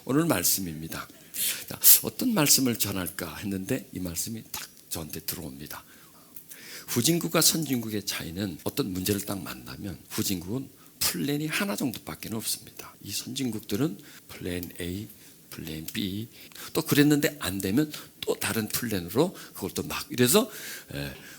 오늘 말씀입니다. 자, 어떤 말씀을 전할까 했는데 이 말씀이 딱 저한테 들어옵니다. 후진국과 선진국의 차이는 어떤 문제를 딱 만나면 후진국은 플랜이 하나 정도밖에 없습니다. 이 선진국들은 플랜 A, 플랜 B 또 그랬는데 안 되면 또 다른 플랜으로 그걸 또 막 이래서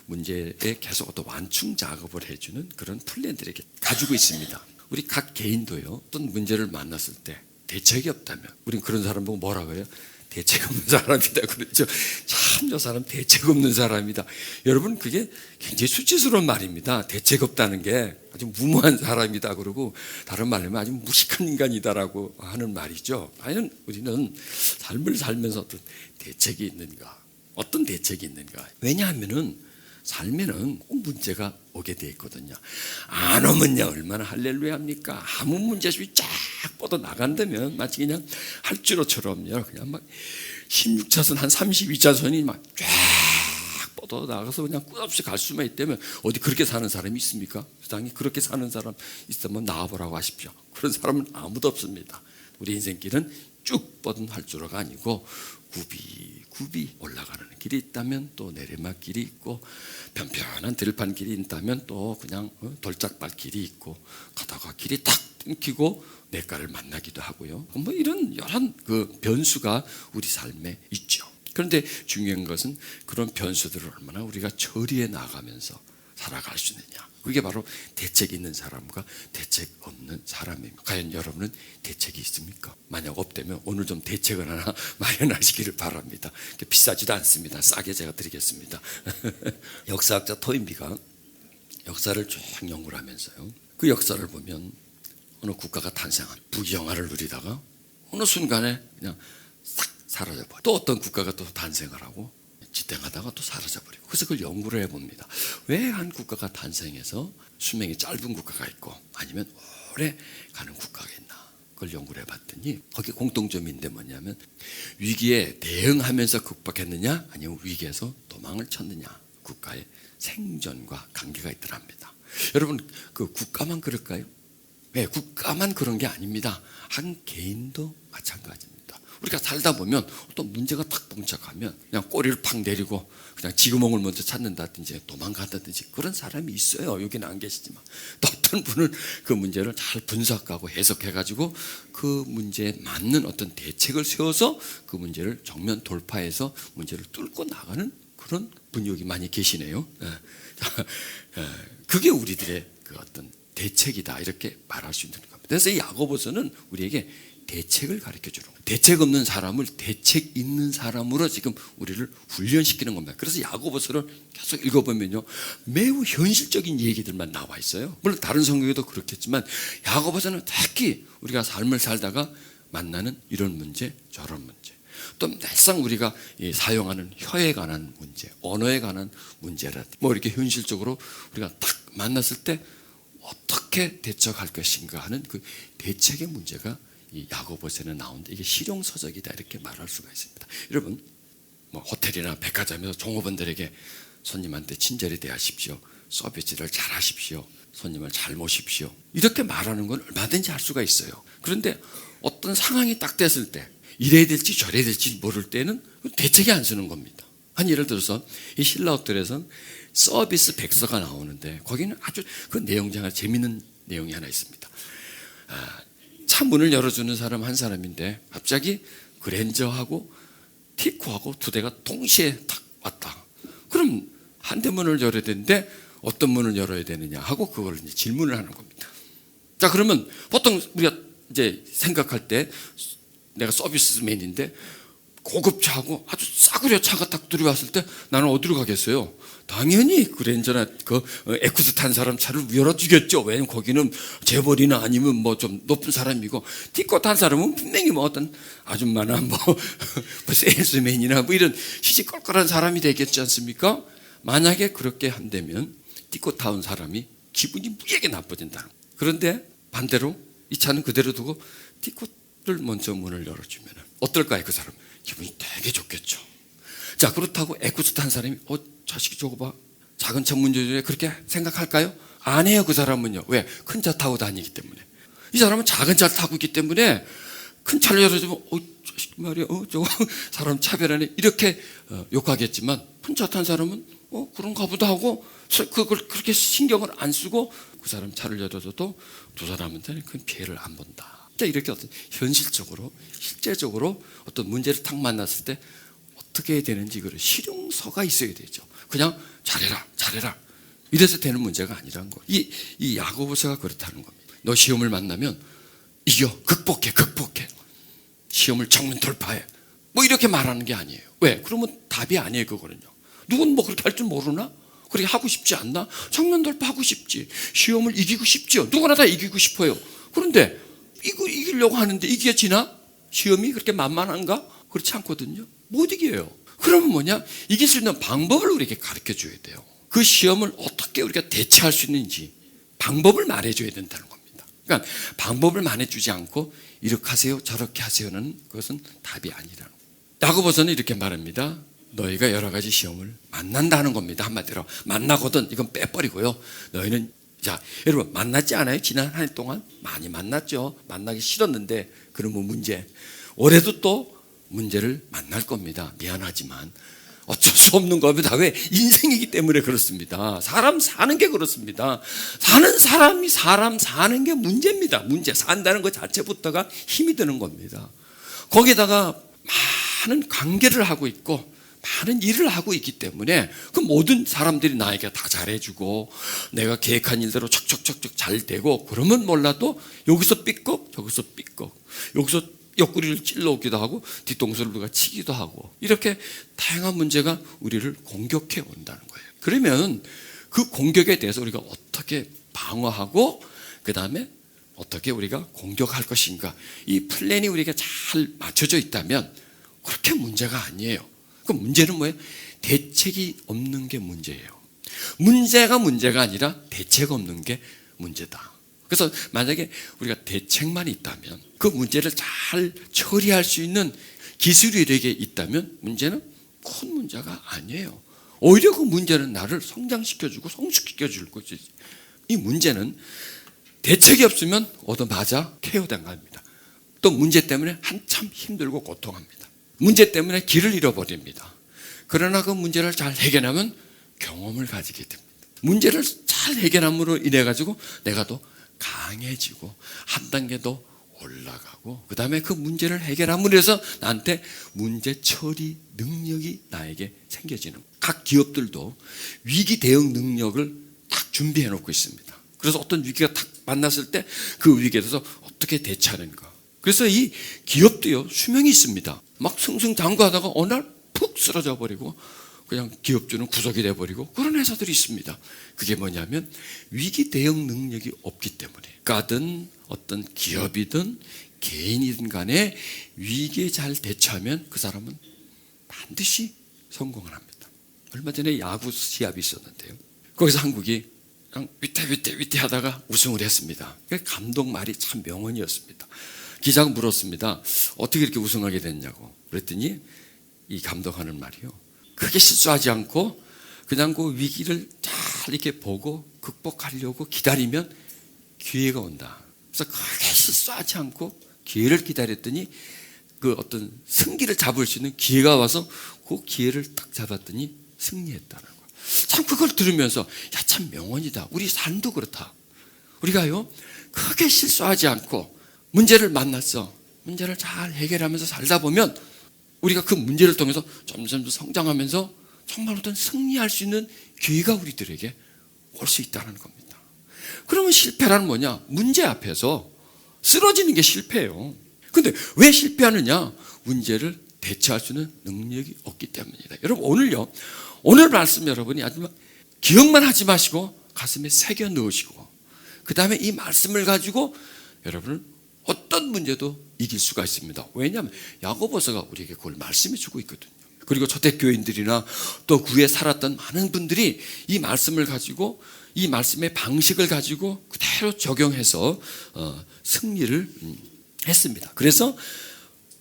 문제에 계속 또 완충 작업을 해주는 그런 플랜들을 가지고 있습니다. 우리 각 개인도요, 어떤 문제를 만났을 때 대책이 없다면 우린 그런 사람 보고 뭐라 그래요? 대책 없는 사람이다 그러죠. 참 저 사람 대책 없는 사람이다. 여러분 그게 굉장히 수치스러운 말입니다. 대책 없다는 게 아주 무모한 사람이다 그러고 다른 말로 하면 아주 무식한 인간이다라고 하는 말이죠. 과연 우리는 삶을 살면서 어떤 대책이 있는가? 어떤 대책이 있는가? 왜냐하면은 삶에는 꼭 문제가 오게 돼 있거든요. 안 오면요 얼마나 할렐루야입니까? 아무 문제 없이 쫙 뻗어 나간다면 마치 그냥 할주로처럼요 그냥 막 16차선 한 32차선이 막 쫙 뻗어 나가서 그냥 끝없이 갈 수만 있다면 어디 그렇게 사는 사람이 있습니까? 세상에 그렇게 사는 사람 있으면 나와보라고 하십시오. 그런 사람은 아무도 없습니다. 우리 인생길은 쭉 뻗은 활주로가 아니고 굽이 올라가는 길이 있다면 또 내리막길이 있고 편편한 들판 길이 있다면 또 그냥 돌짝발 길이 있고 가다가 길이 딱 끊기고 냇가를 만나기도 하고요. 뭐 이런 여러 그 변수가 우리 삶에 있죠. 그런데 중요한 것은 그런 변수들을 얼마나 우리가 처리해 나가면서 살아갈 수 있느냐. 그게 바로 대책 있는 사람과 대책 없는 사람입니다. 과연 여러분은 대책이 있습니까? 만약 없다면 오늘 좀 대책을 하나 마련하시기를 바랍니다. 비싸지도 않습니다. 싸게 제가 드리겠습니다. 역사학자 토인비가 역사를 쭉 연구를 하면서요. 그 역사를 보면 어느 국가가 탄생한 부귀영화를 누리다가 어느 순간에 그냥 싹 사라져버려. 또 어떤 국가가 또 탄생을 하고 지탱하다가 또 사라져버리고. 그래서 그걸 연구를 해봅니다. 왜 한 국가가 탄생해서 수명이 짧은 국가가 있고 아니면 오래 가는 국가가 있나. 그걸 연구를 해봤더니 거기 공통점인데 뭐냐면 위기에 대응하면서 극복했느냐 아니면 위기에서 도망을 쳤느냐. 국가의 생존과 관계가 있더랍니다. 여러분 그 국가만 그럴까요? 네, 국가만 그런 게 아닙니다. 한 개인도 마찬가지입니다. 우리가 살다 보면 어떤 문제가 탁 봉착하면 그냥 꼬리를 팍 내리고 그냥 지구멍을 먼저 찾는다든지 도망간다든지 그런 사람이 있어요. 여기는 안 계시지만 또 어떤 분은 그 문제를 잘 분석하고 해석해가지고 그 문제에 맞는 어떤 대책을 세워서 그 문제를 정면 돌파해서 문제를 뚫고 나가는 그런 분이 여기 많이 계시네요. 그게 우리들의 그 어떤 대책이다 이렇게 말할 수 있는 겁니다. 그래서 이 야고보서는 우리에게 대책을 가르쳐 주는 거예요. 대책 없는 사람을 대책 있는 사람으로 지금 우리를 훈련시키는 겁니다. 그래서 야고보서를 계속 읽어보면요 매우 현실적인 얘기들만 나와 있어요. 물론 다른 성경에도 그렇겠지만 야고보서는 특히 우리가 삶을 살다가 만나는 이런 문제 저런 문제 또 늘상 우리가 사용하는 혀에 관한 문제 언어에 관한 문제라든지 뭐 이렇게 현실적으로 우리가 딱 만났을 때 어떻게 대처할 것인가 하는 그 대책의 문제가 이 야고보서에는 나오는데 이게 실용서적이다 이렇게 말할 수가 있습니다. 여러분 뭐 호텔이나 백화점에서 종업원들에게 손님한테 친절히 대하십시오. 서비스를 잘 하십시오. 손님을 잘 모십시오. 이렇게 말하는 건 얼마든지 할 수가 있어요. 그런데 어떤 상황이 딱 됐을 때 이래야 될지 저래야 될지 모를 때는 대책이 안 쓰는 겁니다. 한 예를 들어서 이 신라호텔에서는 서비스 백서가 나오는데 거기는 아주 그 내용 중에 재미있는 내용이 하나 있습니다. 차 문을 열어주는 사람 한 사람인데 갑자기 그랜저하고 티코하고 두 대가 동시에 딱 왔다. 그럼 한 대 문을 열어야 되는데 어떤 문을 열어야 되느냐 하고 그걸 이제 질문을 하는 겁니다. 자 그러면 보통 우리가 이제 생각할 때 내가 서비스맨인데 고급차하고 아주 싸구려 차가 딱 들어왔을 때 나는 어디로 가겠어요? 당연히 그랜저나 그 에쿠스 탄 사람 차를 열어주겠죠. 왜냐면 거기는 재벌이나 아니면 뭐 좀 높은 사람이고 티코 탄 사람은 분명히 뭐 어떤 아줌마나 뭐 세일스맨이나 뭐 이런 시시껄껄한 사람이 되겠지 않습니까? 만약에 그렇게 한다면 티코 타운 사람이 기분이 무지하게 나빠진다. 그런데 반대로 이 차는 그대로 두고 티코를 먼저 문을 열어주면 어떨까요? 그 사람 기분이 되게 좋겠죠. 자 그렇다고 에쿠스 탄 사람이 자식이 저거 봐 작은 차 문 열어주래 그렇게 생각할까요? 안 해요. 그 사람은요. 왜? 큰 차 타고 다니기 때문에. 이 사람은 작은 차를 타고 있기 때문에 큰 차를 열어주면 자식 말이야, 저거 사람 차별하네 이렇게 욕하겠지만 혼자 탄 사람은 그런가 보다 하고 그걸 그렇게 신경을 안 쓰고 그 사람 차를 열어줘도 두 사람한테는 큰 피해를 안 본다. 이렇게 어떤 현실적으로 실제적으로 어떤 문제를 탁 만났을 때 어떻게 해야 되는지 그 실용서가 있어야 되죠. 그냥 잘해라 이래서 되는 문제가 아니라는 거예요. 이 야고보서가 그렇다는 겁니다. 너 시험을 만나면 이겨, 극복해. 시험을 정면 돌파해. 뭐 이렇게 말하는 게 아니에요. 왜? 그러면 답이 아니에요, 그거는요. 누군 뭐 그렇게 할 줄 모르나? 그렇게 하고 싶지 않나? 정면 돌파하고 싶지. 시험을 이기고 싶지요. 누구나 다 이기고 싶어요. 그런데 이거 이기려고 하는데 이겨지나? 시험이 그렇게 만만한가? 그렇지 않거든요. 못 이겨요. 그러면 뭐냐? 이길 수 있는 방법을 우리에게 가르쳐 줘야 돼요. 그 시험을 어떻게 우리가 대처할 수 있는지 방법을 말해줘야 된다는 겁니다. 그러니까 방법을 말해주지 않고 이렇게 하세요 저렇게 하세요는 그것은 답이 아니라는 거예요. 야고보서는 이렇게 말합니다. 너희가 여러 가지 시험을 만난다는 겁니다. 한마디로 만나거든 이건 빼버리고요. 너희는 자 여러분 만났지 않아요? 지난 한 해 동안 많이 만났죠. 만나기 싫었는데 그러면 문제 올해도 또 문제를 만날 겁니다. 미안하지만 어쩔 수 없는 겁니다. 왜? 인생이기 때문에 그렇습니다. 사람 사는 게 그렇습니다. 사는 사람이 사람 사는 게 문제입니다. 문제 산다는 것 자체부터가 힘이 드는 겁니다. 거기다가 많은 관계를 하고 있고 많은 일을 하고 있기 때문에 그 모든 사람들이 나에게 다 잘해주고 내가 계획한 일대로 척척척척 잘 되고 그러면 몰라도 여기서 삐걱 저기서 삐걱 여기서 옆구리를 찔러오기도 하고 뒤통수를 누가 치기도 하고 이렇게 다양한 문제가 우리를 공격해 온다는 거예요. 그러면 그 공격에 대해서 우리가 어떻게 방어하고 그 다음에 어떻게 우리가 공격할 것인가 이 플랜이 우리에게 잘 맞춰져 있다면 그렇게 문제가 아니에요. 그 문제는 뭐예요? 대책이 없는 게 문제예요. 문제가 아니라 대책 없는 게 문제다. 그래서 만약에 우리가 대책만 있다면 그 문제를 잘 처리할 수 있는 기술이 우리에게 있다면 문제는 큰 문제가 아니에요. 오히려 그 문제는 나를 성장시켜주고 성숙시켜줄 것이지. 이 문제는 대책이 없으면 얻어맞아 KO 당합니다. 또 문제 때문에 한참 힘들고 고통합니다. 문제 때문에 길을 잃어버립니다. 그러나 그 문제를 잘 해결하면 경험을 가지게 됩니다. 문제를 잘 해결함으로 인해 가지고 내가 더 강해지고 한 단계 더 올라가고 그 다음에 그 문제를 해결함으로 해서 나한테 문제 처리 능력이 나에게 생겨지는 거예요. 각 기업들도 위기 대응 능력을 딱 준비해 놓고 있습니다. 그래서 어떤 위기가 딱 만났을 때 그 위기에 대해서 어떻게 대처하는가. 그래서 이 기업도요 수명이 있습니다. 막 승승장구하다가 어느 날 푹 쓰러져 버리고 그냥 기업주는 구석이 돼버리고 그런 회사들이 있습니다. 그게 뭐냐면 위기 대응 능력이 없기 때문에 가든 어떤 기업이든 개인이든 간에 위기에 잘 대처하면 그 사람은 반드시 성공을 합니다. 얼마 전에 야구 시합이 있었는데요. 거기서 한국이 그냥 위태 하다가 우승을 했습니다. 감독 말이 참 명언이었습니다. 기자가 물었습니다. 어떻게 이렇게 우승하게 됐냐고. 그랬더니 이 감독하는 말이요. 크게 실수하지 않고 그냥 그 위기를 잘 이렇게 보고 극복하려고 기다리면 기회가 온다. 그래서 크게 실수하지 않고 기회를 기다렸더니 그 어떤 승기를 잡을 수 있는 기회가 와서 그 기회를 딱 잡았더니 승리했다는 거예요. 참 그걸 들으면서 야, 참 명언이다. 우리 삶도 그렇다. 우리가요 크게 실수하지 않고 문제를 만났어. 문제를 잘 해결하면서 살다 보면 우리가 그 문제를 통해서 점점 성장하면서 정말 어떤 승리할 수 있는 기회가 우리들에게 올 수 있다는 겁니다. 그러면 실패라는 뭐냐? 문제 앞에서 쓰러지는 게 실패예요. 근데 왜 실패하느냐? 문제를 대처할 수 있는 능력이 없기 때문이다. 여러분 오늘요 오늘 말씀 여러분이 아주 기억만 하지 마시고 가슴에 새겨 넣으시고 그 다음에 이 말씀을 가지고 여러분은 어떤 문제도 이길 수가 있습니다. 왜냐하면 야고보서가 우리에게 그걸 말씀해 주고 있거든요. 그리고 초대교인들이나 또 구에 살았던 많은 분들이 이 말씀을 가지고 이 말씀의 방식을 가지고 그대로 적용해서 승리를 했습니다. 그래서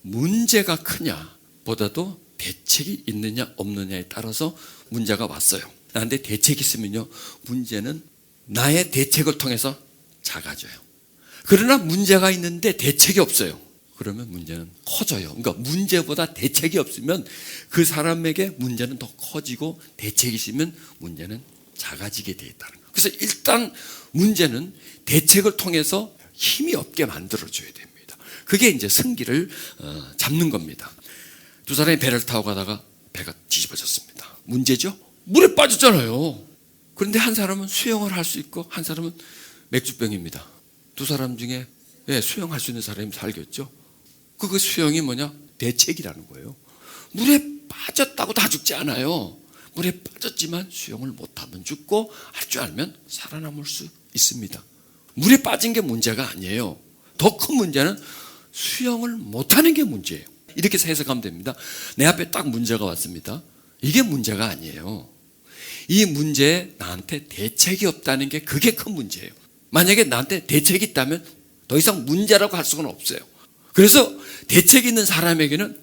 문제가 크냐 보다도 대책이 있느냐 없느냐에 따라서 문제가 왔어요. 그런데 대책이 있으면요 문제는 나의 대책을 통해서 작아져요. 그러나 문제가 있는데 대책이 없어요. 그러면 문제는 커져요. 그러니까 문제보다 대책이 없으면 그 사람에게 문제는 더 커지고 대책이 있으면 문제는 작아지게 돼 있다는 거예요. 그래서 일단 문제는 대책을 통해서 힘이 없게 만들어줘야 됩니다. 그게 이제 승기를 잡는 겁니다. 두 사람이 배를 타고 가다가 배가 뒤집어졌습니다. 문제죠? 물에 빠졌잖아요. 그런데 한 사람은 수영을 할 수 있고 한 사람은 맥주병입니다. 두 사람 중에 수영할 수 있는 사람이 살겠죠. 그 수영이 뭐냐? 대책이라는 거예요. 물에 빠졌다고 다 죽지 않아요. 물에 빠졌지만 수영을 못하면 죽고 할 줄 알면 살아남을 수 있습니다. 물에 빠진 게 문제가 아니에요. 더 큰 문제는 수영을 못하는 게 문제예요. 이렇게 해석하면 됩니다. 내 앞에 딱 문제가 왔습니다. 이게 문제가 아니에요. 이 문제에 나한테 대책이 없다는 게 그게 큰 문제예요. 만약에 나한테 대책이 있다면 더 이상 문제라고 할 수는 없어요. 그래서 대책이 있는 사람에게는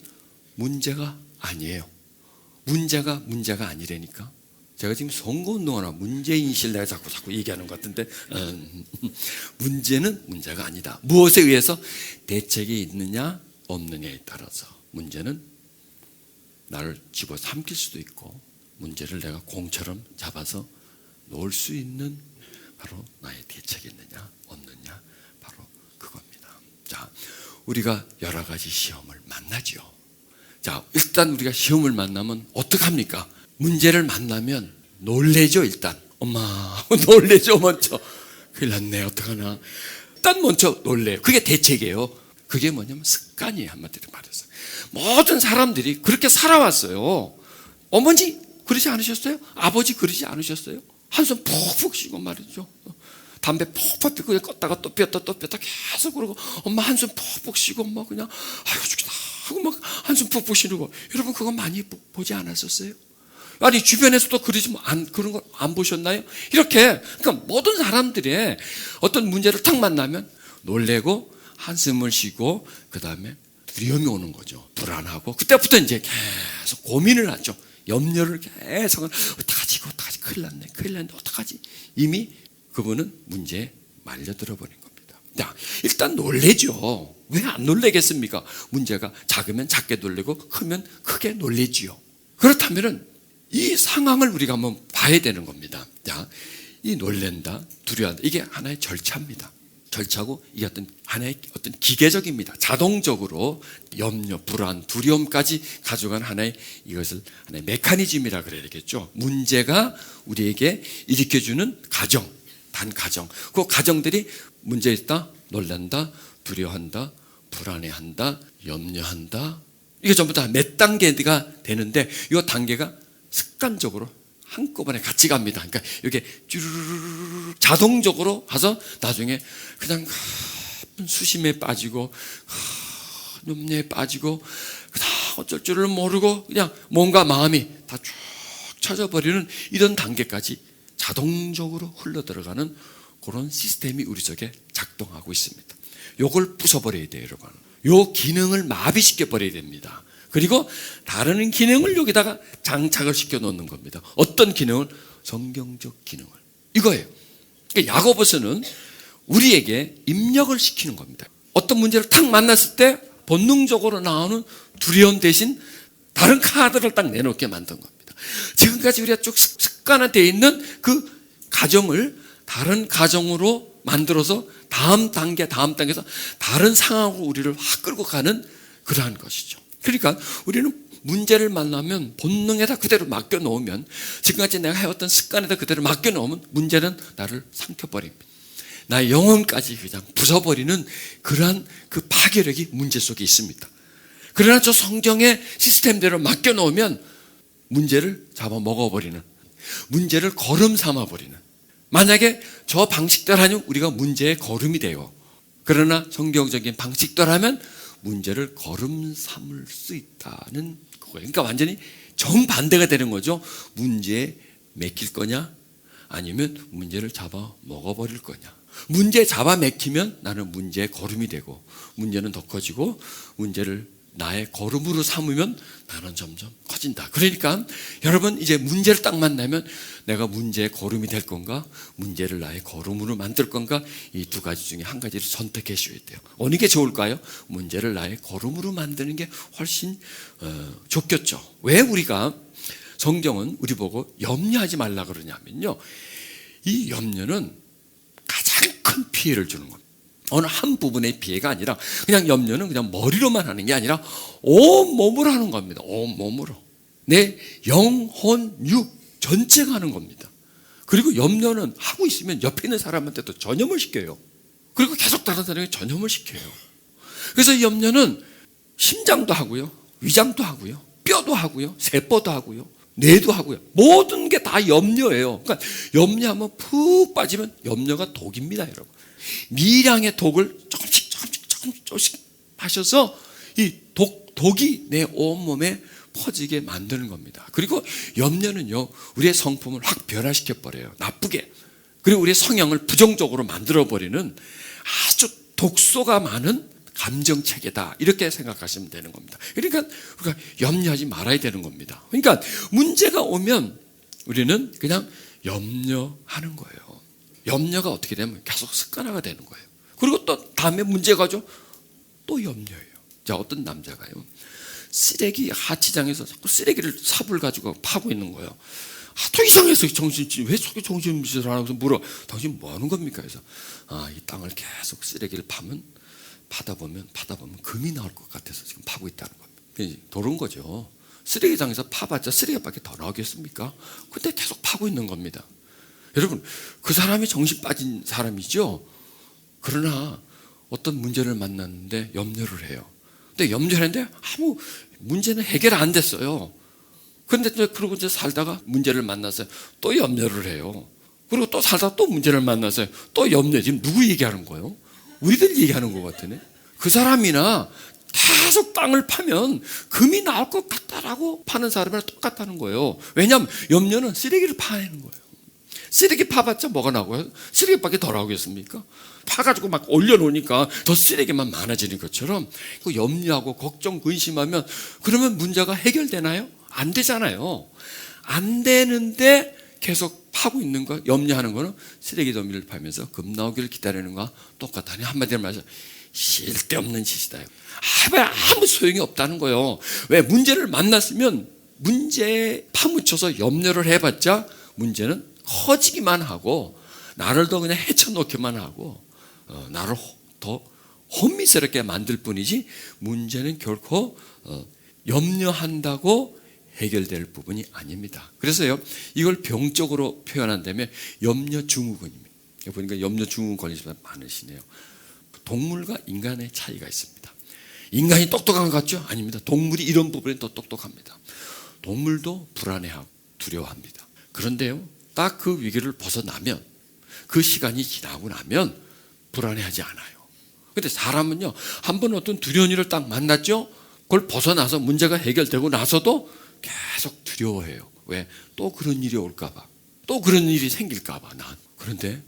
문제가 아니에요. 문제가 아니라니까. 제가 지금 선거운동하나 문제인실 내가 자꾸 얘기하는 것 같은데 문제는 문제가 아니다. 무엇에 의해서? 대책이 있느냐 없느냐에 따라서. 문제는 나를 집어삼킬 수도 있고 문제를 내가 공처럼 잡아서 놓을 수 있는 바로 나의 대책이 있느냐 없느냐 바로 그겁니다. 자, 우리가 여러 가지 시험을 만나죠. 자, 일단 우리가 시험을 만나면 어떡합니까? 문제를 만나면 놀래죠. 일단 엄마 놀래죠. 먼저 큰일 났네 어떡하나. 일단 먼저 놀래요. 그게 대책이에요. 그게 뭐냐면 습관이에요. 한마디로 말해서 모든 사람들이 그렇게 살아왔어요. 어머니 그러지 않으셨어요? 아버지 그러지 않으셨어요? 한숨 푹푹 쉬고 말이죠. 담배 푹푹 피고 껐다가 또 피웠다 계속 그러고 엄마 한숨 푹푹 쉬고 뭐 그냥 아유 죽겠다 하고 막 한숨 푹푹 쉬고. 여러분 그거 많이 보지 않았었어요? 아니 주변에서도 그러지 그런 거 안 보셨나요? 이렇게 그러니까 모든 사람들의 어떤 문제를 탁 만나면 놀래고 한숨을 쉬고 그 다음에 두려움이 오는 거죠. 불안하고 그때부터 이제 계속 고민을 하죠. 염려를 계속 어떡하지 큰일 났네 어떡하지. 이미 그분은 문제에 말려들어 버린 겁니다. 자, 일단 놀래죠. 왜 안 놀래겠습니까? 문제가 작으면 작게 놀래고 크면 크게 놀래지요. 그렇다면 이 상황을 우리가 한번 봐야 되는 겁니다. 자, 이 놀랜다, 두려워한다 이게 하나의 절차입니다. 절차고 이게 하나의 어떤 기계적입니다. 자동적으로 염려, 불안, 두려움까지 가져간 하나의 하나의 메커니즘이라 그래야 되겠죠. 문제가 우리에게 일으켜주는 가정, 단가정. 그 가정들이 문제 있다, 놀란다, 두려워한다, 불안해한다, 염려한다. 이게 전부 다 몇 단계가 되는데 이 단계가 습관적으로 한꺼번에 같이 갑니다. 그러니까 이렇게 쭈르르르 자동적으로 가서 나중에 그냥 수심에 빠지고 염려에 빠지고 다 어쩔 줄을 모르고 그냥 뭔가 마음이 다 쭉 쳐져버리는 이런 단계까지 자동적으로 흘러들어가는 그런 시스템이 우리 속에 작동하고 있습니다. 요걸 부숴버려야 돼요, 여러분. 요 기능을 마비시켜 버려야 됩니다. 그리고 다른 기능을 여기다가 장착을 시켜 놓는 겁니다. 어떤 기능을? 성경적 기능을. 이거예요. 그러니까 야고보서는 우리에게 입력을 시키는 겁니다. 어떤 문제를 탁 만났을 때 본능적으로 나오는 두려움 대신 다른 카드를 딱 내놓게 만든 겁니다. 지금까지 우리가 쭉 습관화되어 있는 그 가정을 다른 가정으로 만들어서 다음 단계에서 다른 상황으로 우리를 확 끌고 가는 그러한 것이죠. 그러니까 우리는 문제를 만나면 본능에다 그대로 맡겨놓으면 지금까지 내가 해왔던 습관에다 그대로 맡겨놓으면 문제는 나를 삼켜버립니다. 나의 영혼까지 그냥 부숴버리는 그러한 그 파괴력이 문제 속에 있습니다. 그러나 저 성경의 시스템대로 맡겨놓으면 문제를 잡아먹어버리는, 문제를 거름 삼아버리는. 만약에 저 방식대로 하면 우리가 문제의 거름이 돼요. 그러나 성경적인 방식대로 하면 문제를 거름 삼을 수 있다는 거예요. 그러니까 완전히 정반대가 되는 거죠. 문제에 맡길 거냐 아니면 문제를 잡아 먹어버릴 거냐. 문제 잡아 맡기면 나는 문제의 거름이 되고 문제는 더 커지고 문제를 나의 걸음으로 삼으면 나는 점점 커진다. 그러니까 여러분 이제 문제를 딱 만나면 내가 문제의 걸음이 될 건가, 문제를 나의 걸음으로 만들 건가, 이 두 가지 중에 한 가지를 선택해 주셔야 돼요. 어느 게 좋을까요? 문제를 나의 걸음으로 만드는 게 훨씬 좋겠죠. 왜 우리가 성경은 우리 보고 염려하지 말라 그러냐면요, 이 염려는 가장 큰 피해를 주는 겁니다. 어느 한 부분의 피해가 아니라 그냥 염려는 그냥 머리로만 하는 게 아니라 온몸으로 하는 겁니다. 온몸으로. 내 영혼, 육 전체가 하는 겁니다. 그리고 염려는 하고 있으면 옆에 있는 사람한테도 전염을 시켜요. 그리고 계속 다른 사람에게 전염을 시켜요. 그래서 이 염려는 심장도 하고요, 위장도 하고요, 뼈도 하고요, 세포도 하고요, 뇌도 하고요. 모든 게 다 염려예요. 그러니까 염려하면 푹 빠지면 염려가 독입니다, 여러분. 미량의 독을 조금씩 마셔서 이 독이 내 온몸에 퍼지게 만드는 겁니다. 그리고 염려는요, 우리의 성품을 확 변화시켜 버려요. 나쁘게. 그리고 우리의 성향을 부정적으로 만들어 버리는 아주 독소가 많은 감정체계다, 이렇게 생각하시면 되는 겁니다. 그러니까 우리가 염려하지 말아야 되는 겁니다. 그러니까 문제가 오면 우리는 그냥 염려하는 거예요. 염려가 어떻게 되면 계속 습관화가 되는 거예요. 그리고 또 다음에 문제가 오죠, 또 염려해요. 자, 어떤 남자가요, 쓰레기 하치장에서 자꾸 쓰레기를 삽을 가지고 파고 있는 거예요. 하도 이상해서 왜 저렇게 정신짓을 하면서 물어. 당신 뭐 하는 겁니까? 그래서 이 땅을 계속 쓰레기를 파다 보면 금이 나올 것 같아서 지금 파고 있다는 겁니다. 도른 거죠. 쓰레기장에서 파봤자 쓰레기밖에 더 나오겠습니까? 근데 계속 파고 있는 겁니다. 여러분, 그 사람이 정신 빠진 사람이죠. 그러나 어떤 문제를 만났는데 염려를 해요. 근데 염려를 했는데 아무 문제는 해결 안 됐어요. 그런데 그러고 이제 살다가 문제를 만났어요. 또 염려를 해요. 그리고 또 살다가 또 문제를 만났어요. 또 염려. 지금 누구 얘기하는 거예요? 우리들 얘기하는 것 같으네. 그 사람이나 계속 땅을 파면 금이 나올 것 같다라고 파는 사람이랑 똑같다는 거예요. 왜냐하면 염려는 쓰레기를 파내는 거예요. 쓰레기 파봤자 뭐가 나고요? 쓰레기밖에 더 나오겠습니까? 파가지고 막 올려놓으니까 더 쓰레기만 많아지는 것처럼 염려하고 걱정, 근심하면 그러면 문제가 해결되나요? 안 되잖아요. 안 되는데 계속 파고 있는 거, 염려하는 거는 쓰레기 더미를 파면서 금 나오기를 기다리는 거와 똑같다니. 한마디로 말해서 쓸데없는 짓이다. 아무 소용이 없다는 거예요. 왜? 문제를 만났으면 문제에 파묻혀서 염려를 해봤자 문제는 커지기만 하고 나를 더 그냥 헤쳐놓기만 하고 나를 더 혼미스럽게 만들 뿐이지 문제는 결코 염려한다고 해결될 부분이 아닙니다. 그래서요, 이걸 병적으로 표현한다면 염려증후군입니다. 보니까 염려증후군 걸리신 분 많으시네요. 동물과 인간의 차이가 있습니다. 인간이 똑똑한 것 같죠? 아닙니다. 동물이 이런 부분에 더 똑똑합니다. 동물도 불안해하고 두려워합니다. 그런데요, 딱 그 위기를 벗어나면, 그 시간이 지나고 나면 불안해하지 않아요. 근데 사람은요, 한번 어떤 두려운 일을 딱 만났죠? 그걸 벗어나서 문제가 해결되고 나서도 계속 두려워해요. 왜? 또 그런 일이 올까봐, 또 그런 일이 생길까봐. 난. 그런데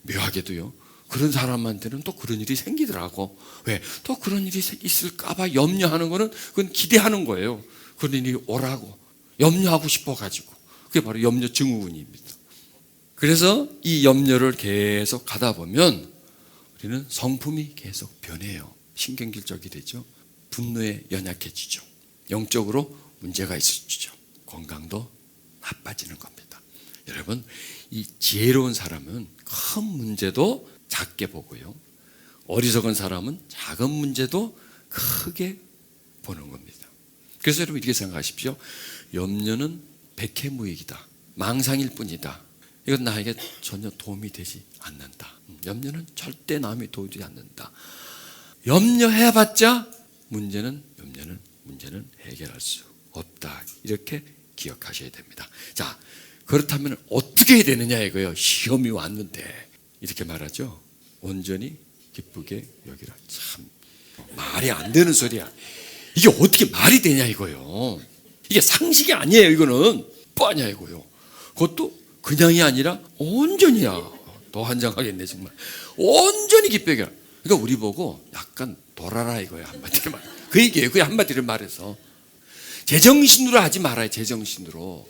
묘하게도요, 그런 사람한테는 또 그런 일이 생기더라고. 왜? 또 그런 일이 있을까봐 염려하는 거는 그건 기대하는 거예요. 그런 일이 오라고 염려하고 싶어가지고. 그게 바로 염려 증후군입니다. 그래서 이 염려를 계속 가다 보면 우리는 성품이 계속 변해요. 신경질적이 되죠. 분노에 연약해지죠. 영적으로 문제가 있어지죠. 건강도 나빠지는 겁니다. 여러분, 이 지혜로운 사람은 큰 문제도 작게 보고요, 어리석은 사람은 작은 문제도 크게 보는 겁니다. 그래서 여러분 이렇게 생각하십시오. 염려는 백해무익이다. 망상일 뿐이다. 이건 나에게 전혀 도움이 되지 않는다. 염려는 절대 남이 도움이 되지 않는다. 염려해봤자 문제는 해결할 수 없다. 이렇게 기억하셔야 됩니다. 자, 그렇다면 어떻게 해야 되느냐 이거예요. 시험이 왔는데 이렇게 말하죠. 온전히 기쁘게 여기라. 참 말이 안 되는 소리야. 이게 어떻게 말이 되냐 이거예요. 이게 상식이 아니에요. 이거는 뻔하냐 이거요. 그것도 그냥이 아니라 온전히야. 더 환장하겠네 정말. 온전히 기쁘게. 그러니까 우리 보고 약간 돌아라 이거야. 한마디로 말. 그 얘기예요. 그게 한마디로 말해서. 제정신으로 하지 말아요. 제정신으로.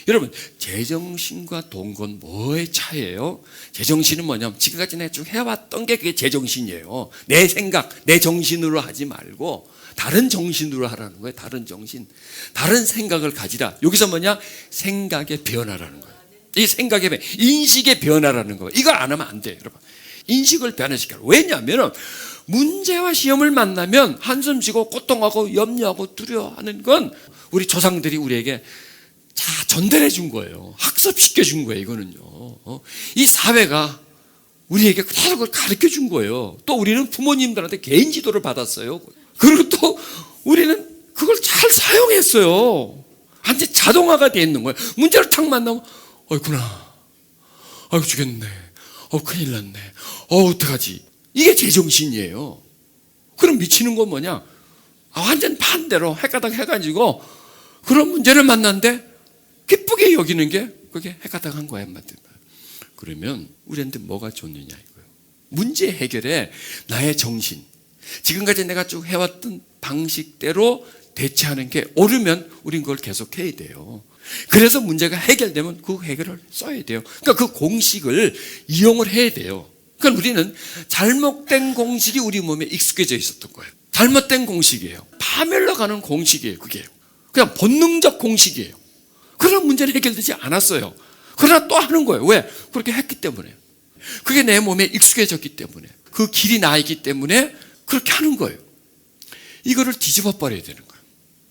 여러분, 제정신과 동건 뭐의 차이예요? 제정신은 뭐냐면 지금까지 내가 쭉 해왔던 게 그게 제정신이에요. 내 생각, 내 정신으로 하지 말고 다른 정신으로 하라는 거예요. 다른 정신, 다른 생각을 가지라. 여기서 뭐냐? 생각의 변화라는 거예요. 이 생각의 변화, 인식의 변화라는 거예요. 이걸 안 하면 안 돼요, 여러분. 인식을 변화시켜라. 왜냐하면 문제와 시험을 만나면 한숨 쉬고 고통하고 염려하고 두려워하는 건 우리 조상들이 우리에게 자, 전달해 준 거예요. 학습시켜 준 거예요, 이거는요. 이 사회가 우리에게 그대로 그걸 가르쳐 준 거예요. 또 우리는 부모님들한테 개인 지도를 받았어요. 그리고 또 우리는 그걸 잘 사용했어요. 완전 자동화가 되어 있는 거예요. 문제를 탁 만나면, 어이구나. 아이고, 죽겠네. 큰일 났네. 어떡하지. 이게 제정신이에요. 그럼 미치는 건 뭐냐? 완전 반대로 헷가닥 해가지고 그런 문제를 만났는데 기쁘게 여기는 게 그게 헷가닥한 거야, 한마디로. 그러면 우리한테 뭐가 좋느냐 이거예요. 문제 해결에 나의 정신, 지금까지 내가 쭉 해왔던 방식대로 대처하는 게 옳으면 우린 그걸 계속 해야 돼요. 그래서 문제가 해결되면 그 해결을 써야 돼요. 그러니까 그 공식을 이용을 해야 돼요. 그러니까 우리는 잘못된 공식이 우리 몸에 익숙해져 있었던 거예요. 잘못된 공식이에요. 파멸로 가는 공식이에요. 그게 그냥 본능적 공식이에요. 그러나 문제는 해결되지 않았어요. 그러나 또 하는 거예요. 왜? 그렇게 했기 때문에. 그게 내 몸에 익숙해졌기 때문에. 그 길이 나이기 때문에 그렇게 하는 거예요. 이거를 뒤집어 버려야 되는 거예요.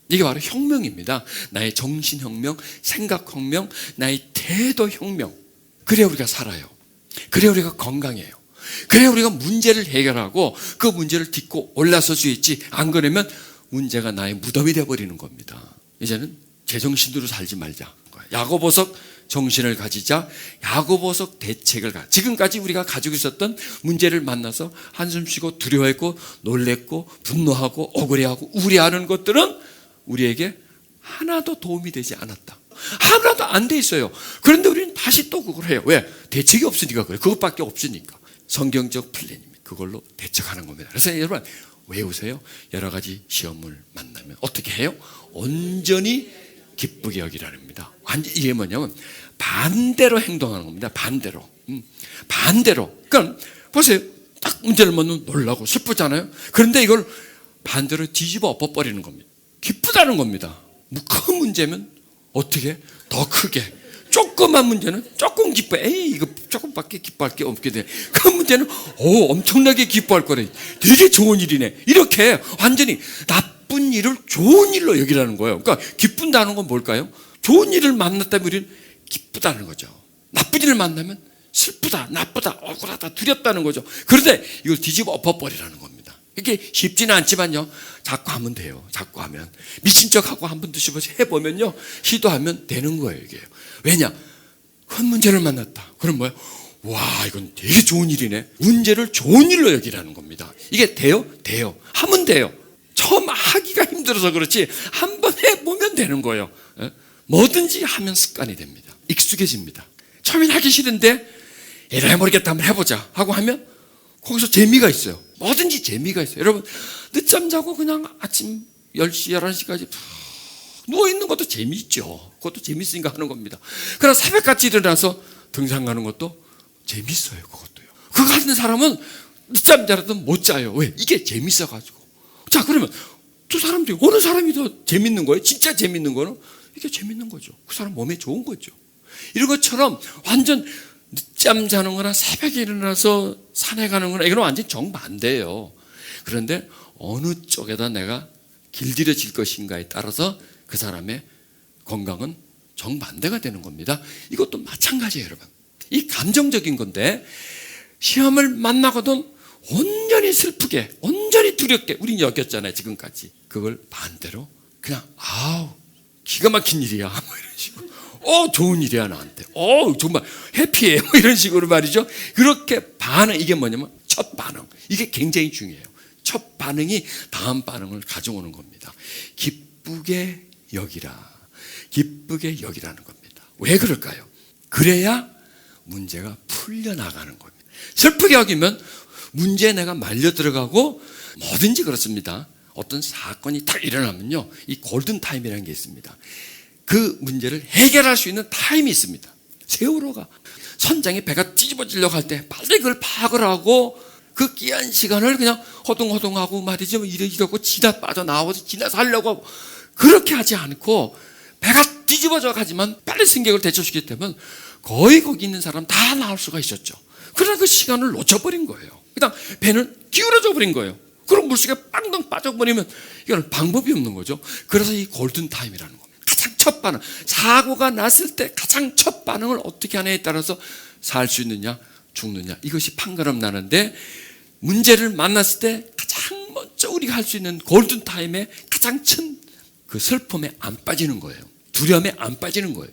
이게 바로 혁명입니다. 나의 정신혁명, 생각혁명, 나의 태도혁명. 그래야 우리가 살아요. 그래야 우리가 건강해요. 그래야 우리가 문제를 해결하고 그 문제를 딛고 올라설 수 있지. 안 그러면 문제가 나의 무덤이 되어버리는 겁니다. 이제는 제정신으로 살지 말자. 야고보석 정신을 가지자. 야고보석 대책을 가지자. 지금까지 우리가 가지고 있었던 문제를 만나서 한숨 쉬고 두려워했고 놀랬고 분노하고 억울해하고 우려하는 것들은 우리에게 하나도 도움이 되지 않았다. 하나도 안 돼 있어요. 그런데 우리는 다시 또 그걸 해요. 왜? 대책이 없으니까 그래요. 그것밖에 없으니까. 성경적 플랜입니다. 그걸로 대책하는 겁니다. 그래서 여러분 외우세요. 여러 가지 시험을 만나면 어떻게 해요? 온전히 기쁘게 여기라랍니다. 이게 뭐냐면 반대로 행동하는 겁니다. 반대로. 반대로. 그러니까 보세요. 딱 문제를 만나면 놀라고 슬프잖아요. 그런데 이걸 반대로 뒤집어 엎어버리는 겁니다. 기쁘다는 겁니다. 큰 문제면 어떻게? 더 크게. 조그만 문제는 조금 기뻐. 에이, 이거 조금밖에 기뻐할 게 없게 돼. 큰 문제는 엄청나게 기뻐할 거래. 되게 좋은 일이네. 이렇게 완전히 나쁜 일을 좋은 일로 여기라는 거예요. 그러니까 기쁜다는 건 뭘까요? 좋은 일을 만났다면 우리는 기쁘다는 거죠. 나쁜 일을 만나면 슬프다, 나쁘다, 억울하다, 두렵다는 거죠. 그런데 이걸 뒤집어 엎어버리라는 겁니다. 이게 쉽지는 않지만요. 자꾸 하면 돼요. 자꾸 하면. 미친 척하고 한 번 두 번 해보면요. 시도하면 되는 거예요. 이게. 왜냐? 큰 문제를 만났다. 그럼 뭐예요? 와, 이건 되게 좋은 일이네. 문제를 좋은 일로 여기라는 겁니다. 이게 돼요? 돼요. 하면 돼요. 처음 하기가 힘들어서 그렇지 한 번 해보면 되는 거예요. 뭐든지 하면 습관이 됩니다. 익숙해집니다. 처음엔 하기 싫은데 에라이 모르겠다 한번 해보자 하고 하면 거기서 재미가 있어요. 뭐든지 재미가 있어요. 여러분 늦잠 자고 그냥 아침 10시, 11시까지 누워있는 것도 재미있죠. 그것도 재밌으니까 하는 겁니다. 그러나 새벽같이 일어나서 등산 가는 것도 재밌어요. 그것도요. 그거 하는 사람은 늦잠 자라도 못 자요. 왜? 이게 재밌어가지고. 자, 그러면 두 사람들이 어느 사람이 더 재밌는 거예요? 진짜 재밌는 거는 이게 재밌는 거죠. 그 사람 몸에 좋은 거죠. 이런 것처럼 완전 늦잠 자는 거나 새벽에 일어나서 산에 가는 거나 이건 완전 정반대예요. 그런데 어느 쪽에다 내가 길들여질 것인가에 따라서 그 사람의 건강은 정반대가 되는 겁니다. 이것도 마찬가지예요, 여러분. 이 감정적인 건데 시험을 만나거든 온전히 슬프게, 온전히 두렵게 우린 여겼잖아요, 지금까지. 그걸 반대로 그냥 기가 막힌 일이야, 뭐 이런 식으로. 좋은 일이야 나한테. 정말 해피해, 뭐 이런 식으로 말이죠. 그렇게 반응, 이게 뭐냐면 첫 반응. 이게 굉장히 중요해요. 첫 반응이 다음 반응을 가져오는 겁니다. 기쁘게 여기라. 기쁘게 여기라는 겁니다. 왜 그럴까요? 그래야 문제가 풀려나가는 겁니다. 슬프게 여기면 문제에 내가 말려 들어가고 뭐든지 그렇습니다. 어떤 사건이 딱 일어나면요, 이 골든타임이라는 게 있습니다. 그 문제를 해결할 수 있는 타임이 있습니다. 세월호가 선장이 배가 뒤집어지려고 할 때 빨리 그걸 파악을 하고 그 귀한 시간을 그냥 허둥허둥하고 말이죠, 이러고 지나 빠져나와서 지나서 하려고 하고, 그렇게 하지 않고 배가 뒤집어져 가지만 빨리 승객을 대처시키기 때문에 거의 거기 있는 사람 다 나올 수가 있었죠. 그러나 그 시간을 놓쳐버린 거예요. 그다음 배는 기울어져 버린 거예요. 그럼 물속에 빵덩 빠져버리면 이건 방법이 없는 거죠. 그래서 이 골든타임이라는 겁니다. 가장 첫 반응, 사고가 났을 때 가장 첫 반응을 어떻게 하느냐에 따라서 살 수 있느냐 죽느냐, 이것이 판가름 나는데, 문제를 만났을 때 가장 먼저 우리가 할 수 있는 골든타임에 가장 큰 그 슬픔에 안 빠지는 거예요. 두려움에 안 빠지는 거예요.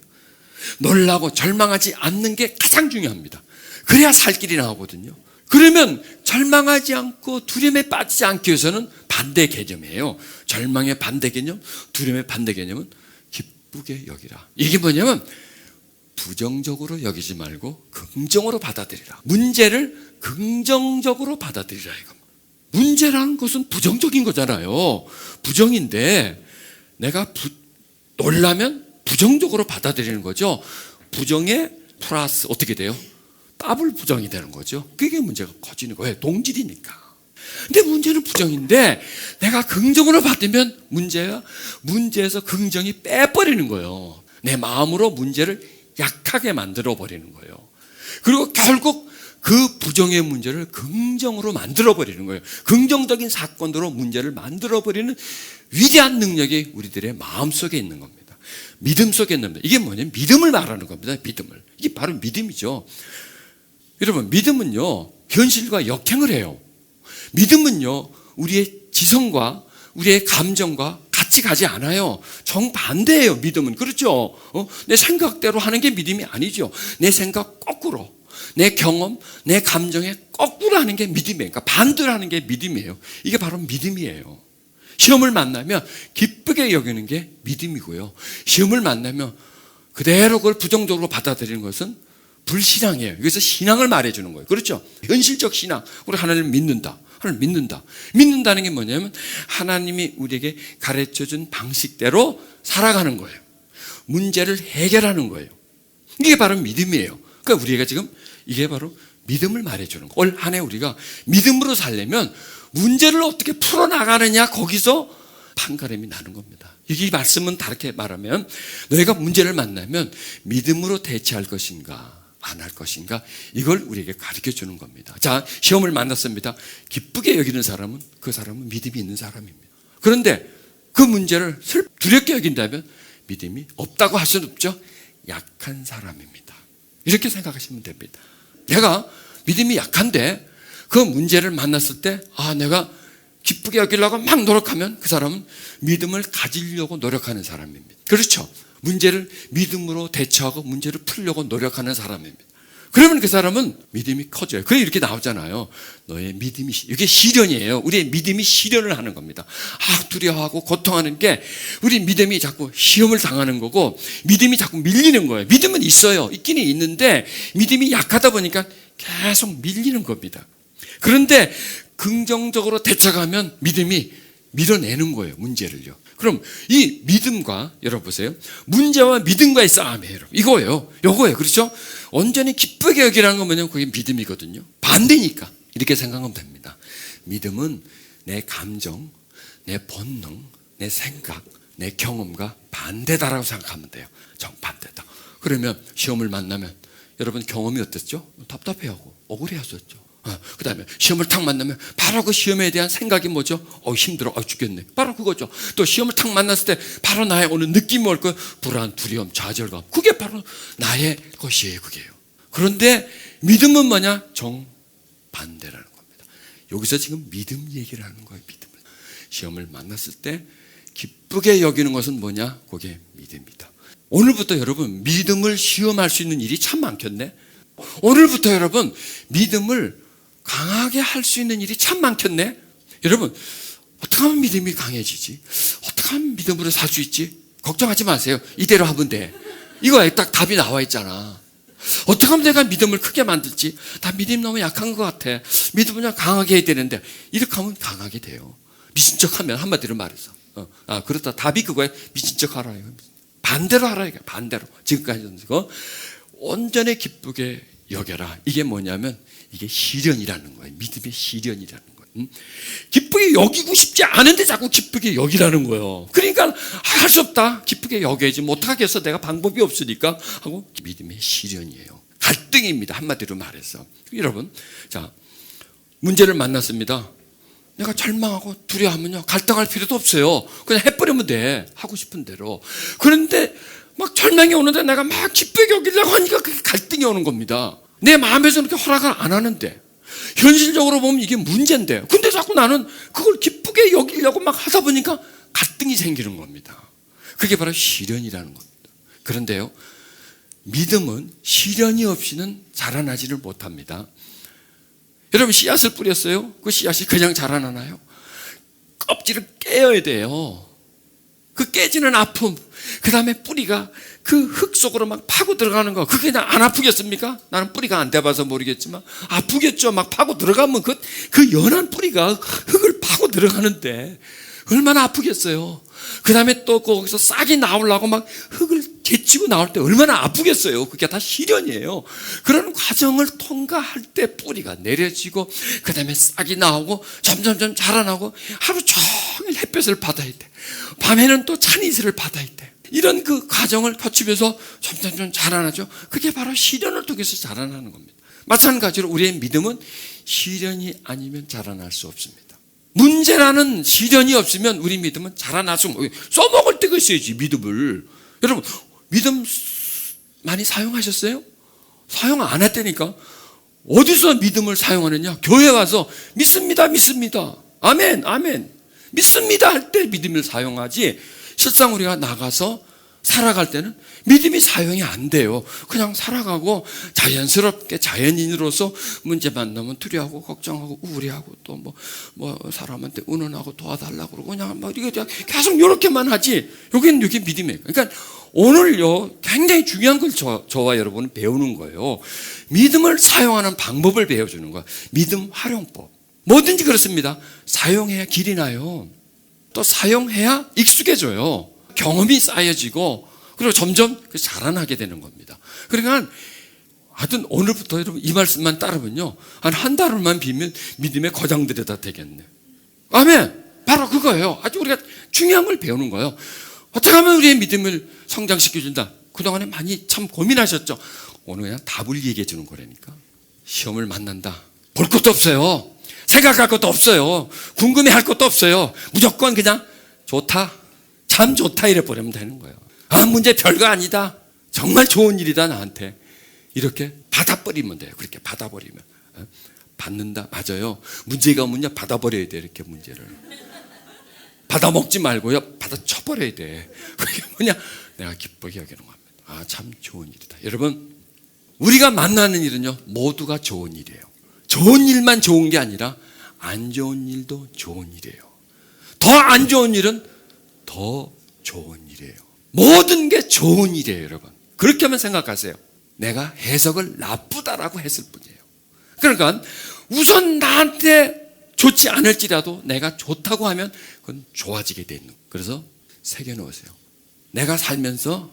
놀라고 절망하지 않는 게 가장 중요합니다. 그래야 살 길이 나오거든요. 그러면 절망하지 않고 두려움에 빠지지 않기 위해서는 반대 개념이에요. 절망의 반대 개념, 두려움의 반대 개념은 기쁘게 여기라. 이게 뭐냐면 부정적으로 여기지 말고 긍정으로 받아들이라. 문제를 긍정적으로 받아들이라 이겁니다. 문제라는 것은 부정적인 거잖아요. 부정인데 내가 놀라면 부정적으로 받아들이는 거죠. 부정에 플러스 어떻게 돼요? 더블 부정이 되는 거죠. 그게 문제가 커지는 거예요. 동질이니까. 근데 문제는 부정인데 내가 긍정으로 받으면 문제에서 긍정이 빼버리는 거예요. 내 마음으로 문제를 약하게 만들어 버리는 거예요. 그리고 결국 그 부정의 문제를 긍정으로 만들어 버리는 거예요. 긍정적인 사건으로 문제를 만들어 버리는 위대한 능력이 우리들의 마음속에 있는 겁니다. 믿음 속에 있는 겁니다. 이게 뭐냐면 믿음을 말하는 겁니다. 믿음을. 이게 바로 믿음이죠. 여러분, 믿음은요 현실과 역행을 해요. 믿음은요 우리의 지성과 우리의 감정과 같이 가지 않아요. 정반대예요. 믿음은. 그렇죠? 내 생각대로 하는 게 믿음이 아니죠. 내 생각 거꾸로, 내 경험, 내 감정에 거꾸로 하는 게 믿음이에요. 그러니까 반대로 하는 게 믿음이에요. 이게 바로 믿음이에요. 시험을 만나면 기쁘게 여기는 게 믿음이고요, 시험을 만나면 그대로 그걸 부정적으로 받아들이는 것은 불신앙이에요. 여기서 신앙을 말해주는 거예요. 그렇죠? 현실적 신앙. 우리 하나님을 믿는다. 하나님을 믿는다. 믿는다는 게 뭐냐면 하나님이 우리에게 가르쳐준 방식대로 살아가는 거예요. 문제를 해결하는 거예요. 이게 바로 믿음이에요. 그러니까 우리가 지금 이게 바로 믿음을 말해주는 거예요. 올 한 해 우리가 믿음으로 살려면 문제를 어떻게 풀어나가느냐, 거기서 판가름이 나는 겁니다. 이 말씀은 다르게 말하면 너희가 문제를 만나면 믿음으로 대처할 것인가 안 할 것인가, 이걸 우리에게 가르쳐 주는 겁니다. 자, 시험을 만났습니다. 기쁘게 여기는 사람은 그 사람은 믿음이 있는 사람입니다. 그런데 그 문제를 두렵게 여긴다면 믿음이 없다고 할 수는 없죠. 약한 사람입니다. 이렇게 생각하시면 됩니다. 내가 믿음이 약한데 그 문제를 만났을 때 내가 기쁘게 여기려고 막 노력하면 그 사람은 믿음을 가지려고 노력하는 사람입니다. 그렇죠? 문제를 믿음으로 대처하고 문제를 풀려고 노력하는 사람입니다. 그러면 그 사람은 믿음이 커져요. 그게 이렇게 나오잖아요. 너의 믿음이, 이게 시련이에요. 우리의 믿음이 시련을 하는 겁니다. 두려워하고 고통하는 게 우리 믿음이 자꾸 시험을 당하는 거고, 믿음이 자꾸 밀리는 거예요. 믿음은 있어요. 있기는 있는데 믿음이 약하다 보니까 계속 밀리는 겁니다. 그런데 긍정적으로 대처하면 믿음이 밀어내는 거예요, 문제를요. 그럼 이 믿음과, 여러분 보세요, 문제와 믿음과의 싸움이에요, 여러분. 요거예요. 그렇죠? 온전히 기쁘게 여기라는 건 뭐냐면 그게 믿음이거든요. 반대니까 이렇게 생각하면 됩니다. 믿음은 내 감정, 내 본능, 내 생각, 내 경험과 반대다라고 생각하면 돼요. 정반대다. 그러면 시험을 만나면 여러분 경험이 어땠죠? 답답해하고 억울해했었죠. 그 다음에 시험을 탁 만나면 바로 그 시험에 대한 생각이 뭐죠? 힘들어, 죽겠네. 바로 그거죠. 또 시험을 탁 만났을 때 바로 나의 어느 느낌이 올 거예요. 불안, 두려움, 좌절감. 그게 바로 나의 것이에요. 그게요. 그런데 믿음은 뭐냐? 정반대라는 겁니다. 여기서 지금 믿음 얘기를 하는 거예요. 믿음을. 시험을 만났을 때 기쁘게 여기는 것은 뭐냐? 그게 믿음이다. 오늘부터 여러분 믿음을 시험할 수 있는 일이 참 많겠네. 오늘부터 여러분 믿음을 강하게 할 수 있는 일이 참 많겠네. 여러분, 어떻게 하면 믿음이 강해지지? 어떻게 하면 믿음으로 살 수 있지? 걱정하지 마세요. 이대로 하면 돼. 이거에 딱 답이 나와 있잖아. 어떻게 하면 내가 믿음을 크게 만들지? 나 믿음 너무 약한 것 같아. 믿음을 그냥 강하게 해야 되는데, 이렇게 하면 강하게 돼요. 미친 척하면 한마디로 말해서 그렇다. 답이 그거야. 미친 척하라. 반대로 하라. 반대로. 지금까지 거 온전히 기쁘게 여겨라. 이게 뭐냐면 이게 시련이라는 거예요. 믿음의 시련이라는 거예요. 기쁘게 여기고 싶지 않은데 자꾸 기쁘게 여기라는 거예요. 그러니까 할 수 없다. 기쁘게 여겨야지. 못하겠어. 내가 방법이 없으니까 하고 믿음의 시련이에요. 갈등입니다. 한마디로 말해서. 여러분, 자, 문제를 만났습니다. 내가 절망하고 두려워하면요, 갈등할 필요도 없어요. 그냥 해버리면 돼. 하고 싶은 대로. 그런데 막 절망이 오는데 내가 막 기쁘게 여기려고 하니까 그게 갈등이 오는 겁니다. 내 마음에서 그렇게 허락을 안 하는데, 현실적으로 보면 이게 문제인데, 근데 자꾸 나는 그걸 기쁘게 여기려고 막 하다 보니까 갈등이 생기는 겁니다. 그게 바로 시련이라는 겁니다. 그런데요, 믿음은 시련이 없이는 자라나지를 못합니다. 여러분, 씨앗을 뿌렸어요? 그 씨앗이 그냥 자라나나요? 껍질을 깨야 돼요. 그 깨지는 아픔, 그 다음에 뿌리가 그 흙 속으로 막 파고 들어가는 거, 그게 그냥 안 아프겠습니까? 나는 뿌리가 안 돼봐서 모르겠지만 아프겠죠. 막 파고 들어가면 그 연한 뿌리가 흙을 파고 들어가는데 얼마나 아프겠어요. 그 다음에 또 거기서 싹이 나오려고 막 흙을 제치고 나올 때 얼마나 아프겠어요. 그게 다 시련이에요. 그런 과정을 통과할 때 뿌리가 내려지고, 그 다음에 싹이 나오고 점점점 자라나고, 하루 종일 햇볕을 받아야 돼. 밤에는 또 찬 이슬을 받아야 돼. 이런 그 과정을 거치면서 점점점 자라나죠. 그게 바로 시련을 통해서 자라나는 겁니다. 마찬가지로 우리의 믿음은 시련이 아니면 자라날 수 없습니다. 문제라는 시련이 없으면 우리 믿음은 자라날 수 없어요. 써먹을 때가 있어야지, 믿음을. 여러분, 믿음 많이 사용하셨어요? 사용 안 했다니까. 어디서 믿음을 사용하느냐? 교회 와서 믿습니다, 믿습니다. 아멘, 아멘. 믿습니다 할 때 믿음을 사용하지, 실상 우리가 나가서 살아갈 때는 믿음이 사용이 안 돼요. 그냥 살아가고 자연스럽게 자연인으로서 문제 만나면 두려워하고 걱정하고 우울해하고 또 뭐 사람한테 은은하고 도와달라고 그러고 그냥 막 이게 계속 이렇게만 하지. 여기는 믿음이에요. 그러니까 오늘요, 굉장히 중요한 걸 저와 여러분은 배우는 거예요. 믿음을 사용하는 방법을 배워주는 거예요. 믿음 활용법. 뭐든지 그렇습니다. 사용해야 길이 나요. 또 사용해야 익숙해져요. 경험이 쌓여지고, 그리고 점점 자라나게 되는 겁니다. 그러니까 하여튼 오늘부터 여러분 이 말씀만 따르면요, 한 달만 비면 믿음의 거장들이 다 되겠네. 아멘. 바로 그거예요. 아주 우리가 중요한 걸 배우는 거예요. 어떻게 하면 우리의 믿음을 성장시켜준다. 그동안에 많이 참 고민하셨죠. 오늘 그냥 답을 얘기해 주는 거라니까. 시험을 만난다. 볼 것도 없어요. 생각할 것도 없어요. 궁금해할 것도 없어요. 무조건 그냥 좋다, 참 좋다 이래 버리면 되는 거예요. 문제 별거 아니다. 정말 좋은 일이다 나한테. 이렇게 받아버리면 돼요. 그렇게 받아버리면. 받는다. 맞아요. 문제가 오면요, 받아버려야 돼. 이렇게 문제를. 받아먹지 말고요, 받아쳐버려야 돼. 그게 뭐냐? 내가 기쁘게 여기는 겁니다. 참 좋은 일이다. 여러분, 우리가 만나는 일은요, 모두가 좋은 일이에요. 좋은 일만 좋은 게 아니라 안 좋은 일도 좋은 일이에요. 더 안 좋은 일은 더 좋은 일이에요. 모든 게 좋은 일이에요, 여러분. 그렇게만 생각하세요. 내가 해석을 나쁘다라고 했을 뿐이에요. 그러니까 우선 나한테 좋지 않을지라도 내가 좋다고 하면 그건 좋아지게 돼 있는 거예요. 그래서 새겨놓으세요. 내가 살면서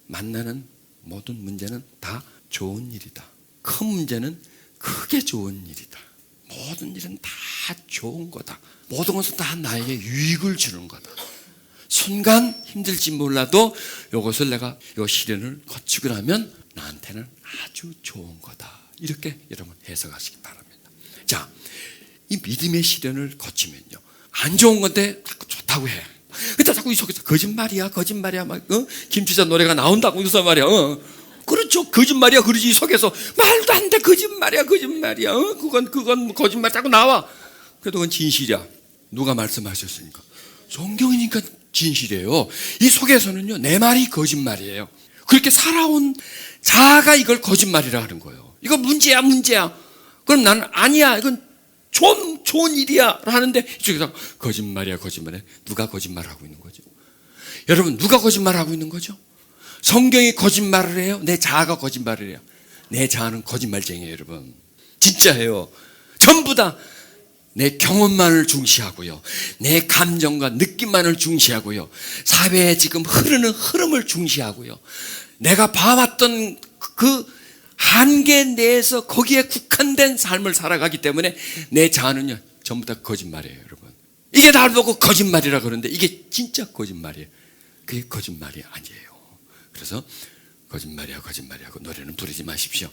만나는 모든 문제는 다 좋은 일이다. 큰 문제는 크게 좋은 일이다. 모든 일은 다 좋은 거다. 모든 것은 다 나에게 유익을 주는 거다. 순간 힘들지 몰라도 이것을 내가 이 시련을 거치고 나면 나한테는 아주 좋은 거다. 이렇게 여러분 해석하시기 바랍니다. 자, 이 믿음의 시련을 거치면요, 안 좋은 건데 자꾸 좋다고 해. 근데 자꾸 이 속에서 거짓말이야 막 김치자 노래가 나온다고 여기서 말이야. 그렇죠, 거짓말이야. 그러지. 이 속에서 말도 안 돼, 거짓말이야. 그건 거짓말 자꾸 나와. 그래도 그건 진실이야. 누가 말씀하셨으니까. 성경이니까 진실이에요. 이 속에서는요, 내 말이 거짓말이에요. 그렇게 살아온 자아가 이걸 거짓말이라 하는 거예요. 이거 문제야. 그럼 나는 아니야, 이건 좋은 일이야 하는데 이쪽에서 거짓말이야. 누가 거짓말하고 있는 거죠? 여러분, 누가 거짓말하고 있는 거죠? 성경이 거짓말을 해요? 내 자아가 거짓말을 해요? 내 자아는 거짓말쟁이에요, 여러분. 진짜예요. 전부 다 내 경험만을 중시하고요, 내 감정과 느낌만을 중시하고요, 사회에 지금 흐르는 흐름을 중시하고요, 내가 봐왔던 그 한계 내에서 거기에 국한된 삶을 살아가기 때문에 내 자아는요 전부 다 거짓말이에요. 여러분, 이게 나를 보고 거짓말이라 그러는데 이게 진짜 거짓말이에요. 그게 거짓말이 아니에요. 그래서 거짓말이하고 노래는 부르지 마십시오.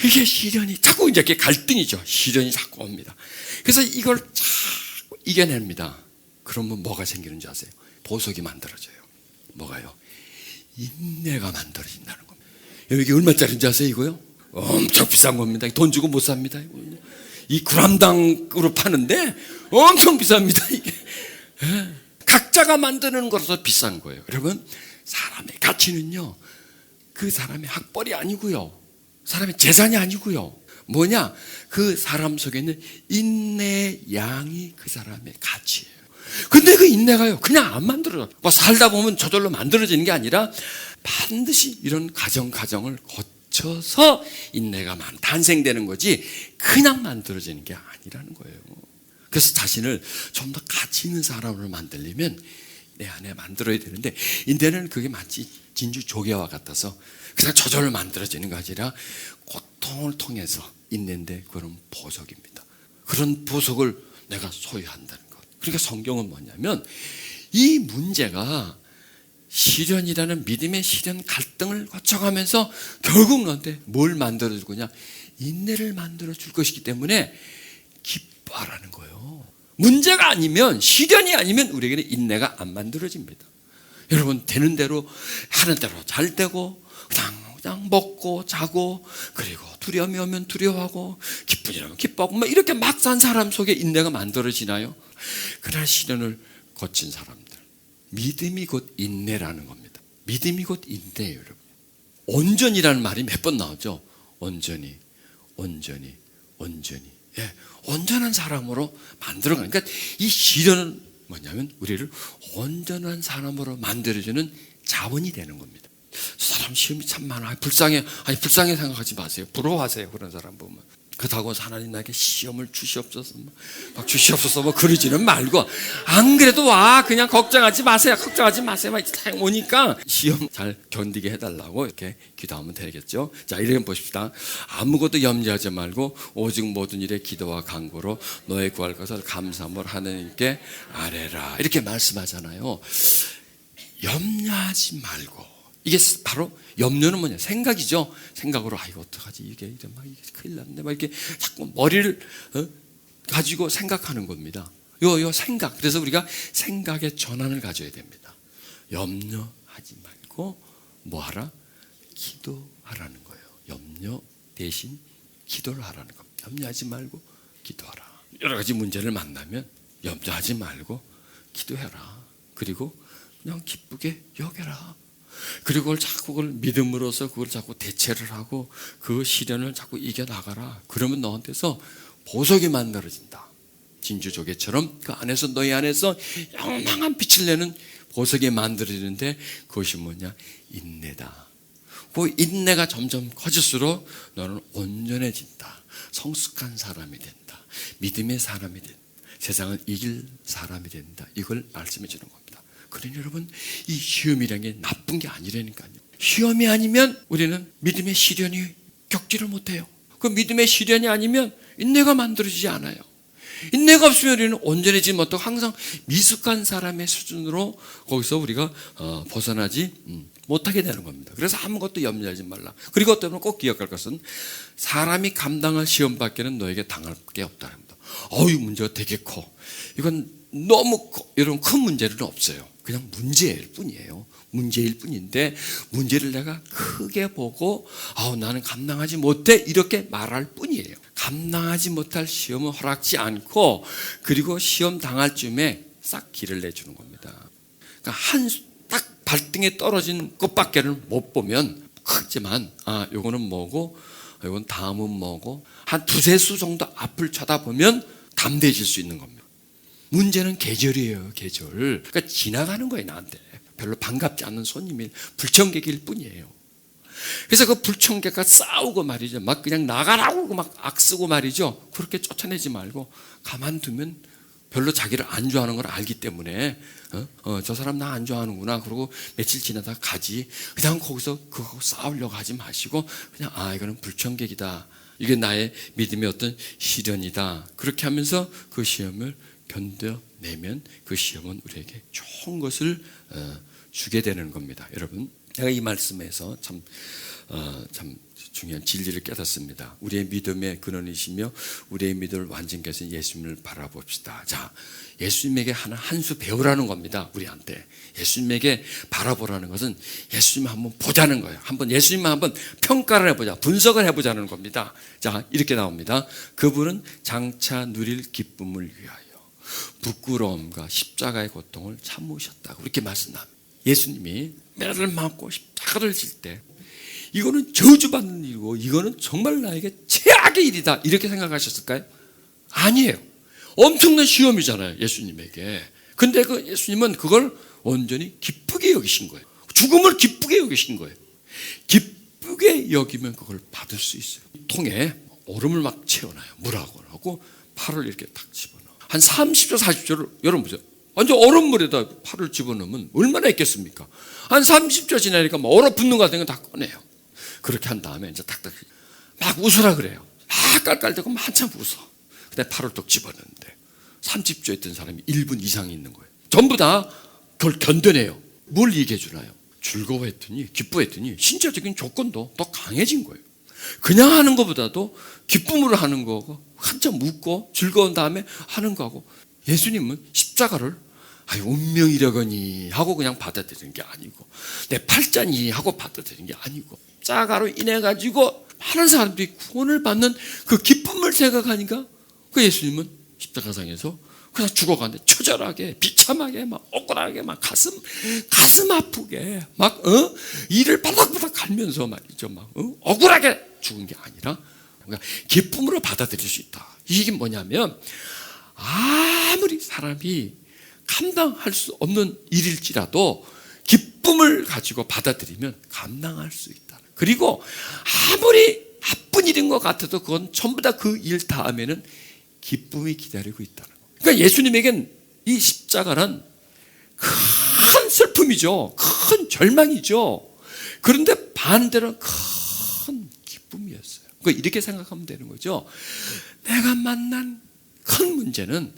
이게 시련이 자꾸 이제 갈등이죠. 시련이 자꾸 옵니다. 그래서 이걸 자꾸 이겨냅니다. 그러면 뭐가 생기는 줄 아세요? 보석이 만들어져요. 뭐가요? 인내가 만들어진다는 겁니다. 이게 얼마짜리인지 아세요? 이거요? 엄청 비싼 겁니다. 돈 주고 못 삽니다. 이 그람당으로 파는데 엄청 비쌉니다. 이게 각자가 만드는 거라서 비싼 거예요. 여러분, 사람의 가치는요 그 사람의 학벌이 아니고요, 사람의 재산이 아니고요, 뭐냐, 그 사람 속에 있는 인내의 양이 그 사람의 가치예요. 근데 그 인내가요 그냥 안 만들어져. 뭐 살다 보면 저절로 만들어지는 게 아니라 반드시 이런 과정을 거쳐서 인내가 탄생되는 거지 그냥 만들어지는 게 아니라는 거예요. 그래서 자신을 좀 더 가치 있는 사람으로 만들려면 내 안에 만들어야 되는데, 인내는 그게 마치 진주 조개와 같아서 그냥 저절로 만들어지는 거 아니라 고통을 통해서 인내인데, 그런 보석입니다. 그런 보석을 내가 소유한다는 것. 그러니까 성경은 뭐냐면 이 문제가 시련이라는 믿음의 시련 갈등을 거쳐가면서 결국 너한테 뭘 만들어줄 거냐? 인내를 만들어줄 것이기 때문에 기뻐하라는 거예요. 문제가 아니면, 시련이 아니면 우리에게는 인내가 안 만들어집니다. 여러분, 되는 대로 하는 대로 잘 되고 그냥 먹고 자고, 그리고 두려움이 오면 두려워하고 기쁜 일하면 기뻐하고 뭐 이렇게 막 산 사람 속에 인내가 만들어지나요? 그러나 시련을 거친 사람들, 믿음이 곧 인내라는 겁니다. 믿음이 곧 인내예요. 여러분, 온전이라는 말이 몇 번 나오죠. 온전히. 예, 온전한 사람으로 만들어가는, 그러니까 이 시련은 뭐냐면 우리를 온전한 사람으로 만들어주는 자원이 되는 겁니다. 사람 시험이 참 많아. 불쌍해 생각하지 마세요. 부러워하세요. 그런 사람 보면. 그렇다고 하나님 나에게 시험을 주시옵소서 막 주시옵소서 뭐 그러지는 말고, 안 그래도 와 그냥 걱정하지 마세요 막 오니까 시험 잘 견디게 해달라고 이렇게 기도하면 되겠죠. 자, 이렇게 보십시다. 아무것도 염려하지 말고 오직 모든 일에 기도와 간구로 너의 구할 것을 감사함으로 하나님께 아뢰라, 이렇게 말씀하잖아요. 염려하지 말고, 이게 바로 염려는 뭐냐? 생각이죠. 생각으로 이거 어떡하지? 이게 막 큰일 났네. 막 이렇게 자꾸 머리를 가지고 생각하는 겁니다. 요 생각. 그래서 우리가 생각의 전환을 가져야 됩니다. 염려하지 말고 뭐 하라? 기도하라는 거예요. 염려 대신 기도를 하라는 겁니다. 염려하지 말고 기도하라. 여러 가지 문제를 만나면 염려하지 말고 기도해라. 그리고 그냥 기쁘게 여겨라. 그리고 그걸 믿음으로써 그걸 자꾸 대체를 하고 그 시련을 자꾸 이겨나가라. 그러면 너한테서 보석이 만들어진다. 진주조개처럼 그 안에서, 너희 안에서 영롱한 빛을 내는 보석이 만들어지는데, 그것이 뭐냐? 인내다. 그 인내가 점점 커질수록 너는 온전해진다. 성숙한 사람이 된다. 믿음의 사람이 된다. 세상을 이길 사람이 된다. 이걸 말씀해 주는 겁니다. 그러니 여러분, 이 시험이라는 게 나쁜 게 아니라니까요. 시험이 아니면 우리는 믿음의 시련이 겪지를 못해요. 그 믿음의 시련이 아니면 인내가 만들어지지 않아요. 인내가 없으면 우리는 온전해지지 못하고 항상 미숙한 사람의 수준으로 거기서 우리가 벗어나지 못하게 되는 겁니다. 그래서 아무것도 염려하지 말라. 그리고 어떤 꼭 기억할 것은, 사람이 감당할 시험 밖에는 너에게 당할 게 없다는 겁니다. 이 문제가 되게 커. 이건 너무 이런 큰 문제는 없어요. 그냥 문제일 뿐이에요. 문제일 뿐인데, 문제를 내가 크게 보고 나는 감당하지 못해, 이렇게 말할 뿐이에요. 감당하지 못할 시험은 허락지 않고, 그리고 시험 당할 쯤에 싹 길을 내주는 겁니다. 그러니까 딱 발등에 떨어진 것밖에는 못 보면 크지만, 요거는 뭐고 요건 다음은 뭐고, 한 두세 수 정도 앞을 쳐다보면 담대해질 수 있는 겁니다. 문제는 계절이에요. 계절. 그러니까 지나가는 거예요. 나한테 별로 반갑지 않은 손님이 불청객일 뿐이에요. 그래서 그 불청객과 싸우고 말이죠. 막 그냥 나가라고 막 악쓰고 말이죠. 그렇게 쫓아내지 말고 가만두면 별로 자기를 안 좋아하는 걸 알기 때문에 저 사람 나 안 좋아하는구나. 그러고 며칠 지나다가 가지. 그냥 거기서 그거 싸우려고 하지 마시고 그냥 이거는 불청객이다. 이게 나의 믿음의 어떤 시련이다. 그렇게 하면서 그 시험을 견뎌내면 그 시험은 우리에게 좋은 것을 주게 되는 겁니다. 여러분, 제가 이 말씀에서 참 중요한 진리를 깨닫습니다. 우리의 믿음의 근원이시며 우리의 믿음을 완전케 하신 예수님을 바라봅시다. 자, 예수님에게 한 수 배우라는 겁니다. 우리한테 예수님에게 바라보라는 것은 예수님 한번 보자는 거예요. 예수님만 한번 평가를 해보자, 분석을 해보자는 겁니다. 자, 이렇게 나옵니다. 그분은 장차 누릴 기쁨을 위하여 부끄러움과 십자가의 고통을 참으셨다고 이렇게 말씀합니다. 예수님이 매를 맞고 십자가를 질 때 이거는 저주받는 일이고 이거는 정말 나에게 최악의 일이다 이렇게 생각하셨을까요? 아니에요. 엄청난 시험이잖아요, 예수님에게. 근데 그 예수님은 그걸 온전히 기쁘게 여기신 거예요. 죽음을 기쁘게 여기신 거예요. 기쁘게 여기면 그걸 받을 수 있어요. 통에 얼음을 막 채워놔요. 물하고 하고 팔을 이렇게 탁 집어넣어. 한 30초 40초를 여러분 보세요. 완전 얼음물에다 팔을 집어넣으면 얼마나 있겠습니까? 한 30초 지나니까 막 얼어붙는 것 같은 건 다 꺼내요. 그렇게 한 다음에 이제 탁탁 막 웃으라 그래요. 막 깔깔대고 막 한참 웃어. 근데 팔을 또 집어넣는데 30초 있던 사람이 1분 이상이 있는 거예요. 전부 다 그걸 견뎌내요. 뭘 얘기해 주나요? 즐거워했더니, 기뻐했더니 신체적인 조건도 더 강해진 거예요. 그냥 하는 것보다도 기쁨으로 하는 거고 한참 웃고 즐거운 다음에 하는 거하고, 예수님은 십자가를 운명이려거니 하고 그냥 받아들이는 게 아니고, 내 팔자니 하고 받아들이는 게 아니고, 십자가로 인해 가지고 많은 사람들이 구원을 받는 그 기쁨을 생각하니까 그 예수님은 십자가상에서 그냥 죽어가는데 처절하게, 비참하게, 막 억울하게, 막 가슴 아프게, 막 이를 바닥바닥 갈면서 말이죠, 막 억울하게 죽은 게 아니라 그러니까 기쁨으로 받아들일 수 있다. 이게 뭐냐면, 아무리 사람이 감당할 수 없는 일일지라도 기쁨을 가지고 받아들이면 감당할 수 있다. 그리고 아무리 나쁜 일인 것 같아도 그건 전부 다 그 일 다음에는 기쁨이 기다리고 있다는 거예요. 그러니까 예수님에겐 이 십자가는 큰 슬픔이죠. 큰 절망이죠. 그런데 반대로 큰 기쁨이었어요. 그러니까 이렇게 생각하면 되는 거죠. 내가 만난 큰 문제는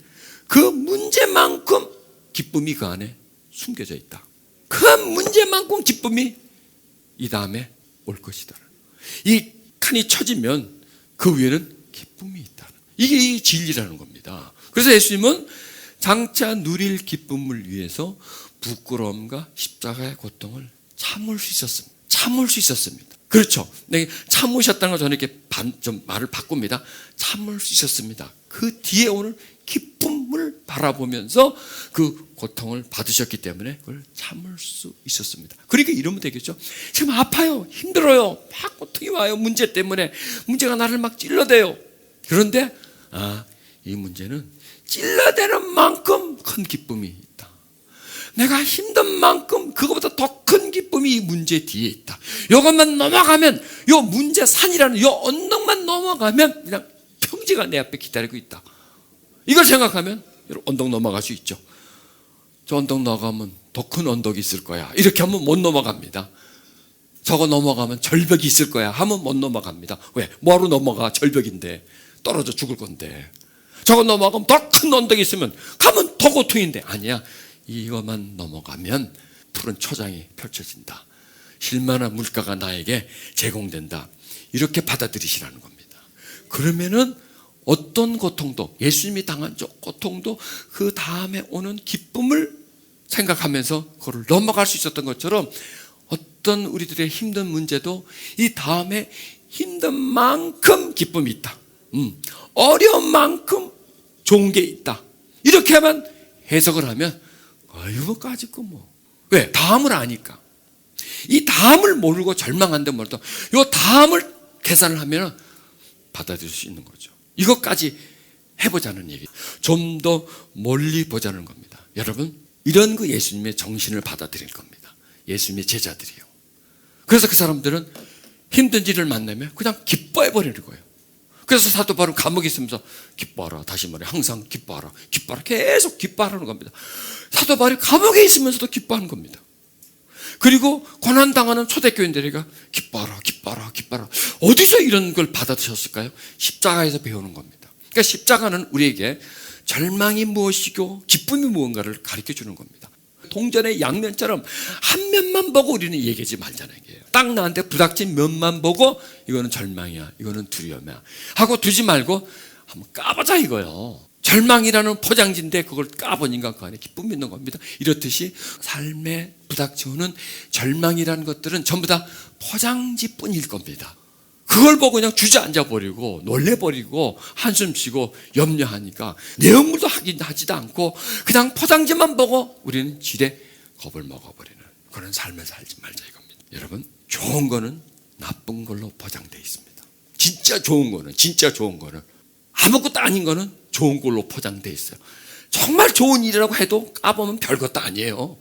그 문제만큼 기쁨이 그 안에 숨겨져 있다. 그 문제만큼 기쁨이 이 다음에 올 것이다. 이 칸이 쳐지면 그 위에는 기쁨이 있다. 이게 이 진리라는 겁니다. 그래서 예수님은 장차 누릴 기쁨을 위해서 부끄러움과 십자가의 고통을 참을 수 있었습니다. 참을 수 있었습니다. 그렇죠. 참으셨다는 걸 저는 이렇게 좀 말을 바꿉니다. 참을 수 있었습니다. 그 뒤에 오는 기쁨을 바라보면서 그 고통을 받으셨기 때문에 그걸 참을 수 있었습니다. 그러니까 이러면 되겠죠. 지금 아파요, 힘들어요, 막 고통이 와요, 문제 때문에. 문제가 나를 막 찔러대요. 그런데 이 문제는 찔러대는 만큼 큰 기쁨이 있다. 내가 힘든 만큼 그거보다 더 큰 기쁨이 이 문제 뒤에 있다. 이것만 넘어가면, 요 문제 산이라는 요 언덕만 넘어가면 그냥 평지가 내 앞에 기다리고 있다. 이걸 생각하면 언덕 넘어갈 수 있죠. 저 언덕 넘어가면 더 큰 언덕이 있을 거야. 이렇게 하면 못 넘어갑니다. 저거 넘어가면 절벽이 있을 거야 하면 못 넘어갑니다. 왜? 뭐하러 넘어가? 절벽인데. 떨어져 죽을 건데. 저거 넘어가면 더 큰 언덕이 있으면 가면 더 고통인데. 아니야. 이것만 넘어가면 푸른 초장이 펼쳐진다. 실만한 물가가 나에게 제공된다. 이렇게 받아들이시라는 겁니다. 그러면은 어떤 고통도, 예수님이 당한 저 고통도 그 다음에 오는 기쁨을 생각하면서 그걸 넘어갈 수 있었던 것처럼, 어떤 우리들의 힘든 문제도 이 다음에 힘든 만큼 기쁨이 있다. 어려운 만큼 좋은 게 있다. 이렇게만 해석을 하면 뭐까짓 거 뭐. 왜? 다음을 아니까. 이 다음을 모르고 절망한데 뭐라도 이 다음을 계산을 하면 받아들일 수 있는 거죠. 이것까지 해보자는 얘기. 좀 더 멀리 보자는 겁니다. 여러분, 이런 그 예수님의 정신을 받아들일 겁니다. 예수님의 제자들이요. 그래서 그 사람들은 힘든 일을 만나면 그냥 기뻐해 버리는 거예요. 그래서 사도 바울은 감옥에 있으면서 기뻐하라, 다시 말해 항상 기뻐하라, 기뻐하라, 계속 기뻐하라는 겁니다. 사도 바울이 감옥에 있으면서도 기뻐하는 겁니다. 그리고 고난당하는 초대교인들에게 기뻐하라, 기뻐하라, 기뻐하라. 어디서 이런 걸 받아드셨을까요? 십자가에서 배우는 겁니다. 그러니까 십자가는 우리에게 절망이 무엇이고 기쁨이 무언가를 가르쳐 주는 겁니다. 동전의 양면처럼 한 면만 보고 우리는 얘기하지 말자는 얘기예요. 딱 나한테 부닥친 면만 보고 이거는 절망이야, 이거는 두려움이야 하고 두지 말고 한번 까보자 이거요. 절망이라는 포장지인데 그걸 까보니까 그 안에 기쁨이 있는 겁니다. 이렇듯이 삶에 부닥쳐오는 절망이라는 것들은 전부 다 포장지뿐일 겁니다. 그걸 보고 그냥 주저앉아 버리고 놀래버리고 한숨 쉬고 염려하니까 내용물도 하지도 않고 그냥 포장지만 보고 우리는 지레 겁을 먹어버리는 그런 삶을 살지 말자 이겁니다. 여러분, 좋은 거는 나쁜 걸로 포장되어 있습니다. 진짜 좋은 거는 아무것도 아닌 거는 좋은 걸로 포장되어 있어요. 정말 좋은 일이라고 해도 까보면 별것도 아니에요.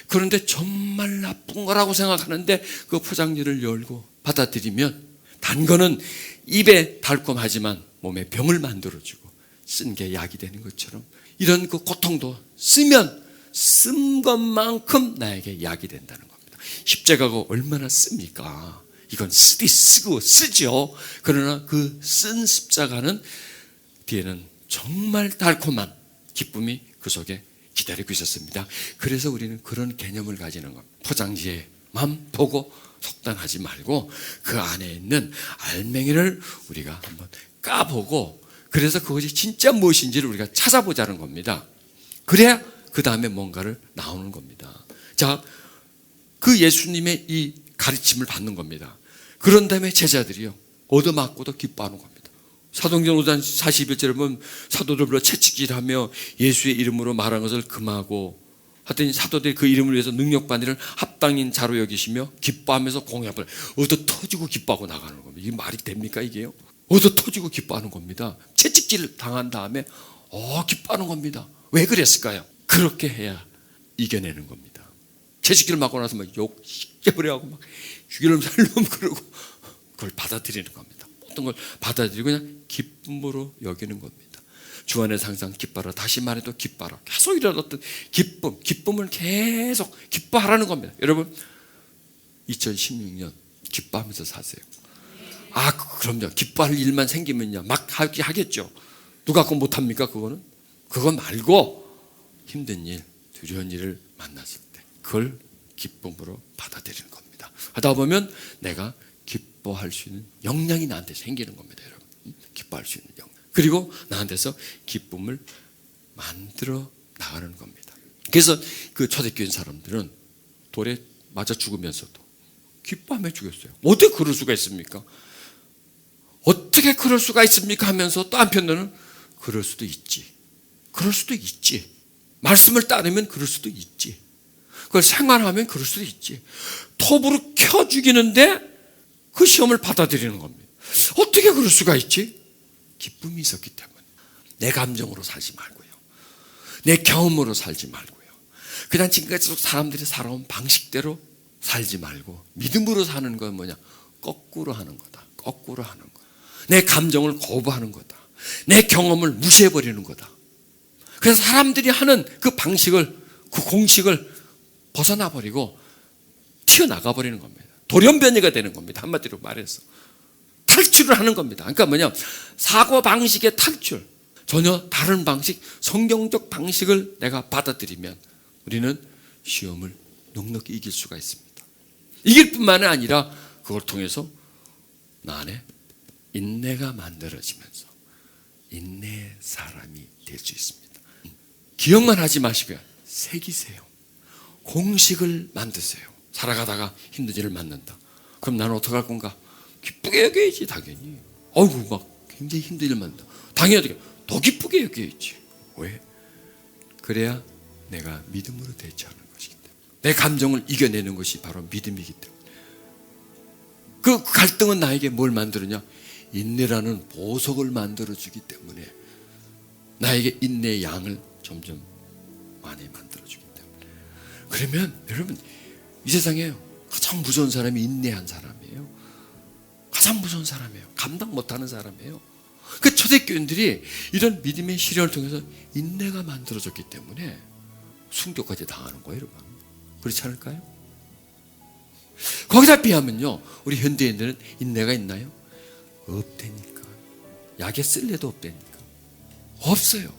그런데 정말 나쁜 거라고 생각하는데 그 포장지를 열고 받아들이면 단 거는 입에 달콤하지만 몸에 병을 만들어주고 쓴 게 약이 되는 것처럼 이런 그 고통도 쓰면 쓴 것만큼 나에게 약이 된다는 겁니다. 십자가가 얼마나 씁니까? 이건 쓰죠. 그러나 그 쓴 십자가는 뒤에는 정말 달콤한 기쁨이 그 속에 기다리고 있었습니다. 그래서 우리는 그런 개념을 가지는 겁니다. 포장지에만 보고 속단하지 말고 그 안에 있는 알맹이를 우리가 한번 까보고 그래서 그것이 진짜 무엇인지를 우리가 찾아보자는 겁니다. 그래야 그 다음에 뭔가를 나오는 겁니다. 자, 그 예수님의 이 가르침을 받는 겁니다. 그런 다음에 제자들이요 얻어맞고도 기뻐하는 겁니다. 사도행전 5장 41절에 보면 사도들 불러 채찍질하며 예수의 이름으로 말한 것을 금하고 하더니 사도들이 그 이름을 위해서 능력받는 합당인 자로 여기시며 기뻐하면서 공약을 얻어 터지고 기뻐하고 나가는 겁니다. 이게 말이 됩니까 이게요? 얻어 터지고 기뻐하는 겁니다. 채찍질 당한 다음에 기뻐하는 겁니다. 왜 그랬을까요? 그렇게 해야 이겨내는 겁니다. 채찍질 맞고 나서 막 욕 시켜버려하고 막 죽이려면 살려면 그러고 그걸 받아들이는 겁니다. 어떤 걸 받아들이고 그냥 기쁨으로 여기는 겁니다. 주 안에서 항상 기뻐하라. 다시 말해도 기뻐하라. 계속 이런 어떤 기쁨을 계속 기뻐하라는 겁니다. 여러분 2016년 기뻐하면서 사세요. 그럼요. 기뻐할 일만 생기면요 막 하겠죠. 누가 그거 못합니까? 그거 말고 힘든 일, 두려운 일을 만났을 때 그걸 기쁨으로 받아들이는 겁니다. 하다 보면 내가 기뻐할 수 있는 역량이 나한테 생기는 겁니다. 여러분, 기뻐할 수 있는 역량. 그리고 나한테서 기쁨을 만들어 나가는 겁니다. 그래서 그 초대교인 사람들은 돌에 맞아 죽으면서도 기뻐하며 죽였어요. 어떻게 그럴 수가 있습니까? 어떻게 그럴 수가 있습니까? 하면서 또 한편으로는 그럴 수도 있지. 말씀을 따르면 그럴 수도 있지. 그걸 생활하면 그럴 수도 있지. 톱으로 켜 죽이는데 그 시험을 받아들이는 겁니다. 어떻게 그럴 수가 있지? 기쁨이 있었기 때문에. 내 감정으로 살지 말고요. 내 경험으로 살지 말고요. 그냥 지금까지 사람들이 살아온 방식대로 살지 말고 믿음으로 사는 건 뭐냐? 거꾸로 하는 거다. 내 감정을 거부하는 거다. 내 경험을 무시해버리는 거다. 그래서 사람들이 하는 그 방식을, 그 공식을 벗어나버리고 튀어나가버리는 겁니다. 돌연변이가 되는 겁니다. 한마디로 말해서. 탈출을 하는 겁니다. 그러니까 뭐냐? 사고방식의 탈출. 전혀 다른 방식, 성경적 방식을 내가 받아들이면 우리는 시험을 넉넉히 이길 수가 있습니다. 이길 뿐만 아니라 그걸 통해서 나 안에 인내가 만들어지면서 인내의 사람이 될 수 있습니다. 기억만 하지 마시고요. 새기세요. 공식을 만드세요. 살아가다가 힘든 일을 만난다. 그럼 나는 어떻게 할 건가? 기쁘게 여겨야지 당연히. 막 굉장히 힘든 일을 만난다. 당연히 더 기쁘게 여겨야지. 왜? 그래야 내가 믿음으로 대처하는 것이기 때문에. 내 감정을 이겨내는 것이 바로 믿음이기 때문에. 그 갈등은 나에게 뭘 만들었냐? 인내라는 보석을 만들어주기 때문에 나에게 인내의 양을 점점 많이 만들어주기 때문에. 그러면 여러분 이 세상에 가장 무서운 사람이 인내한 사람이에요. 가장 무서운 사람이에요. 감당 못하는 사람이에요. 그 초대교인들이 이런 믿음의 시련을 통해서 인내가 만들어졌기 때문에 순교까지 당하는 거예요, 여러분. 그렇지 않을까요? 거기다 비하면요, 우리 현대인들은 인내가 있나요? 없다니까. 약에 쓸래도 없다니까. 없어요.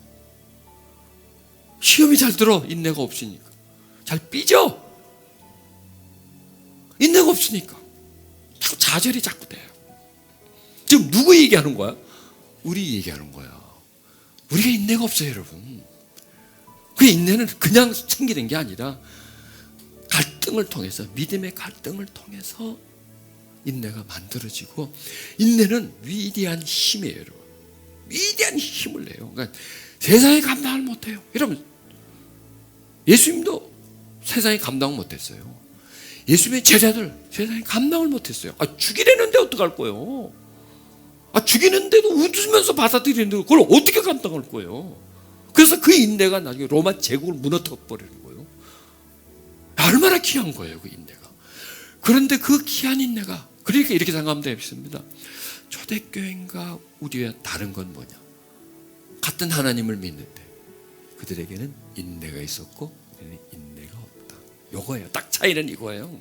시험이 잘 들어, 인내가 없으니까. 잘 삐져. 인내가 없으니까. 자꾸 좌절이 자꾸 돼요. 지금 누구 얘기하는 거야? 우리 얘기하는 거야. 우리가 인내가 없어요, 여러분. 그 인내는 그냥 생기는 게 아니라 갈등을 통해서, 믿음의 갈등을 통해서 인내가 만들어지고, 인내는 위대한 힘이에요, 여러분. 위대한 힘을 내요. 그러니까 세상이 감당을 못해요. 여러분, 예수님도 세상이 감당을 못했어요. 예수님의 제자들 세상이 감당을 못했어요. 죽이려는데 어떡할 거예요? 죽이는데도 웃으면서 받아들이는데 그걸 어떻게 감당할 거예요? 그래서 그 인내가 나중에 로마 제국을 무너뜨려 버리는 거예요. 얼마나 귀한 거예요, 그 인내가. 그런데 그 귀한 인내가, 그러니까 이렇게 생각하면 되겠습니다. 초대교인과 우리와 다른 건 뭐냐? 같은 하나님을 믿는데 그들에게는 인내가 있었고 우리는 인내가 없다. 요거예요. 딱 차이는 이거예요.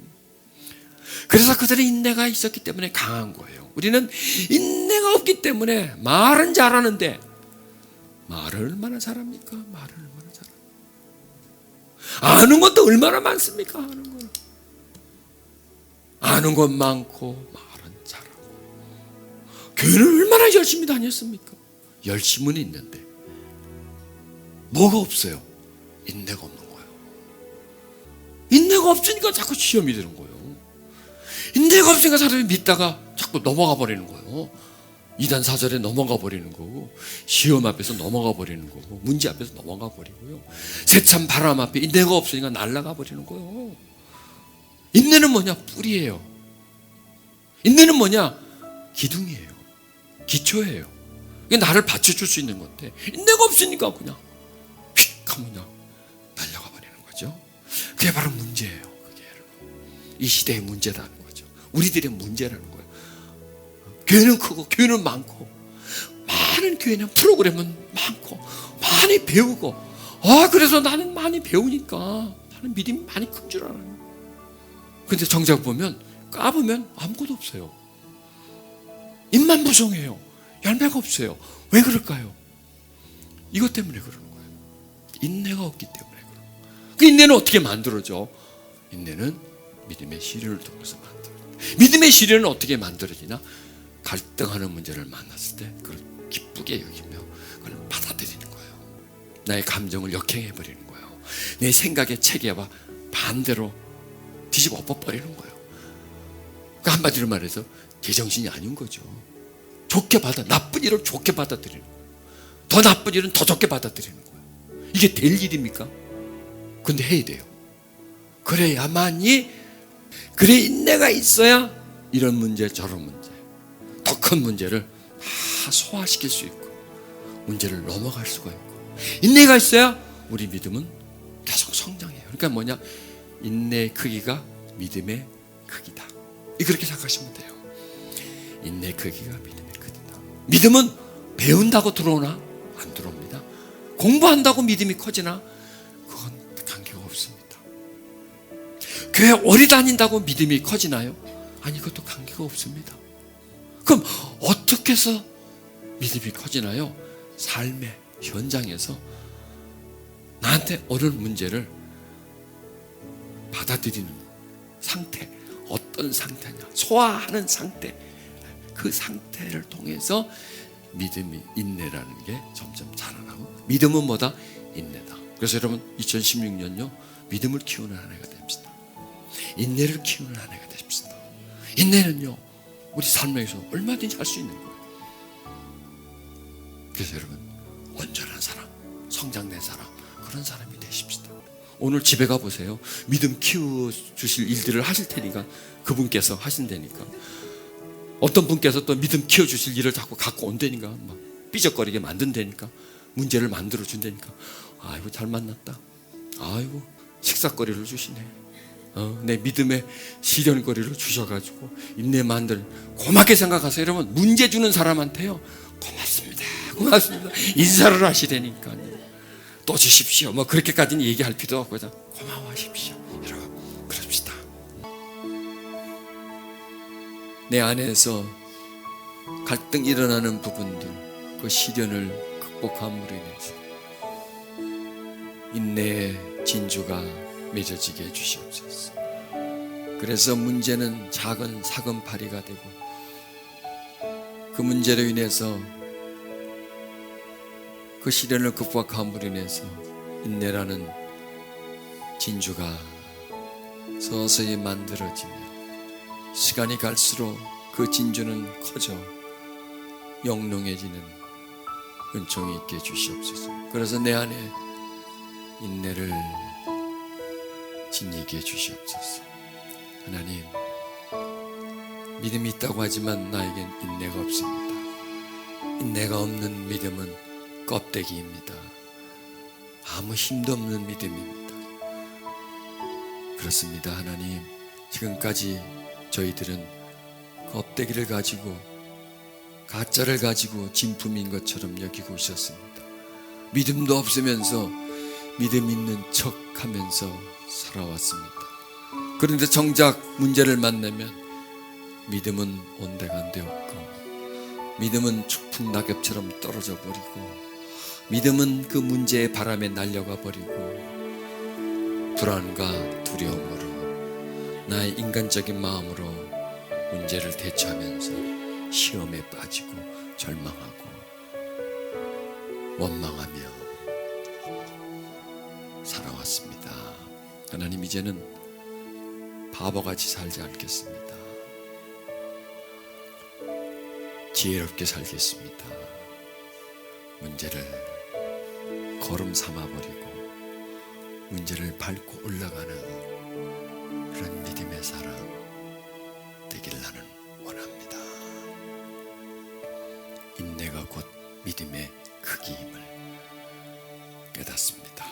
그래서 그들의 인내가 있었기 때문에 강한 거예요. 우리는 인내가 없기 때문에 말은 잘하는데 말을 얼마나 잘합니까? 말을 얼마나 잘합니까? 아는 것도 얼마나 많습니까? 아는 것 많고 말은 잘하고. 교회는 얼마나 열심히 다녔습니까? 열심은 있는데 뭐가 없어요? 인내가 없는 거예요. 인내가 없으니까 자꾸 시험이 드는 거예요. 인내가 없으니까 사람이 믿다가 자꾸 넘어가 버리는 거예요. 이단 사절에 넘어가 버리는 거고, 시험 앞에서 넘어가 버리는 거고, 문제 앞에서 넘어가 버리고요. 세찬 바람 앞에 인내가 없으니까 날아가 버리는 거예요. 인내는 뭐냐? 뿌리예요. 인내는 뭐냐? 기둥이에요. 기초예요. 이게 나를 받쳐줄 수 있는 건데, 인내가 없으니까 그냥 휙 하면 그냥 날려가 버리는 거죠. 그게 바로 문제예요. 그게 이 시대의 문제라는 거죠. 우리들의 문제라는 거예요. 교회는 크고 교회는 많고, 많은 교회는 프로그램은 많고 많이 배우고, 그래서 나는 많이 배우니까 나는 믿음이 많이 큰 줄 알아요. 근데 정작 보면 까보면 아무것도 없어요. 입만 무성해요. 열매가 없어요. 왜 그럴까요? 이것 때문에 그러는 거예요. 인내가 없기 때문에 그러는 거예요. 그 인내는 어떻게 만들어져? 인내는 믿음의 시련을 통해서 만들어져요. 믿음의 시련은 어떻게 만들어지나? 갈등하는 문제를 만났을 때 그걸 기쁘게 여기며 그걸 받아들이는 거예요. 나의 감정을 역행해버리는 거예요. 내 생각의 체계와 반대로 뒤집어 엎어버리는 거예요. 그러니까 한마디로 말해서 제정신이 아닌 거죠. 좋게 나쁜 일을 좋게 받아들이는 거예요. 더 나쁜 일은 더 좋게 받아들이는 거예요. 이게 될 일입니까? 근데 해야 돼요. 그래야만이, 그래 인내가 있어야 이런 문제 저런 문제, 더 큰 문제를 다 소화시킬 수 있고 문제를 넘어갈 수가 있고, 인내가 있어야 우리 믿음은 계속 성장해요. 그러니까 뭐냐? 인내의 크기가 믿음의 크기다. 그렇게 생각하시면 돼요. 인내의 크기가 믿음의 크기다. 믿음은 배운다고 들어오나? 안 들어옵니다. 공부한다고 믿음이 커지나? 그건 관계가 없습니다. 교회 오래 다닌다고 믿음이 커지나요? 아니, 그것도 관계가 없습니다. 그럼 어떻게 해서 믿음이 커지나요? 삶의 현장에서 나한테 오는 문제를 받아들이는 상태, 어떤 상태냐, 소화하는 상태, 그 상태를 통해서 믿음이, 인내라는 게 점점 자라나고, 믿음은 뭐다? 인내다. 그래서 여러분 2016년요 믿음을 키우는 한 해가 됩시다. 인내를 키우는 한 해가 됩시다. 인내는요 우리 삶에서 얼마든지 할 수 있는 거예요. 그래서 여러분 온전한 사람, 성장된 사람, 그런 사람이 되십시다. 오늘 집에 가보세요. 믿음 키워주실 일들을 하실 테니까, 그분께서 하신다니까. 어떤 분께서 또 믿음 키워주실 일을 자꾸 갖고 온다니까, 막 삐적거리게 만든다니까, 문제를 만들어 준다니까. 아이고 잘 만났다. 아이고 식사거리를 주시네. 내 믿음의 시련거리를 주셔가지고 인내 만들 고맙게 생각하세요. 여러분, 문제 주는 사람한테요, 고맙습니다 인사를 하시라니까요. 또 주십시오 뭐 그렇게까지는 얘기할 필요 없고 그냥 고마워하십시오. 여러분, 그럽시다. 내 안에서 갈등 일어나는 부분들, 그 시련을 극복함으로 인해서 인내의 진주가 맺어지게 해주시옵소서. 그래서 문제는 작은 사금파리가 되고, 그 문제로 인해서 그 시련을 극복함으로 인해서 인내라는 진주가 서서히 만들어지며, 시간이 갈수록 그 진주는 커져 영롱해지는 은총이 있게 해주시옵소서. 그래서 내 안에 인내를 지니게 해주시옵소서. 하나님, 믿음이 있다고 하지만 나에겐 인내가 없습니다. 인내가 없는 믿음은 껍데기입니다. 아무 힘도 없는 믿음입니다. 그렇습니다. 하나님, 지금까지 저희들은 껍데기를 가지고, 가짜를 가지고 진품인 것처럼 여기고 있었습니다. 믿음도 없으면서 믿음 있는 척 하면서 살아왔습니다. 그런데 정작 문제를 만나면 믿음은 온데간데 없고, 믿음은 축풍 낙엽처럼 떨어져 버리고, 믿음은 그 문제의 바람에 날려가 버리고, 불안과 두려움으로 나의 인간적인 마음으로 문제를 대처하면서 시험에 빠지고 절망하고 원망하며 살아왔습니다. 하나님, 이제는 바보같이 살지 않겠습니다. 지혜롭게 살겠습니다. 문제를 걸음 삼아버리고 문제를 밟고 올라가는 그런 믿음의 사람 되기를 나는 원합니다. 인내가 곧 믿음의 크기임을 깨닫습니다.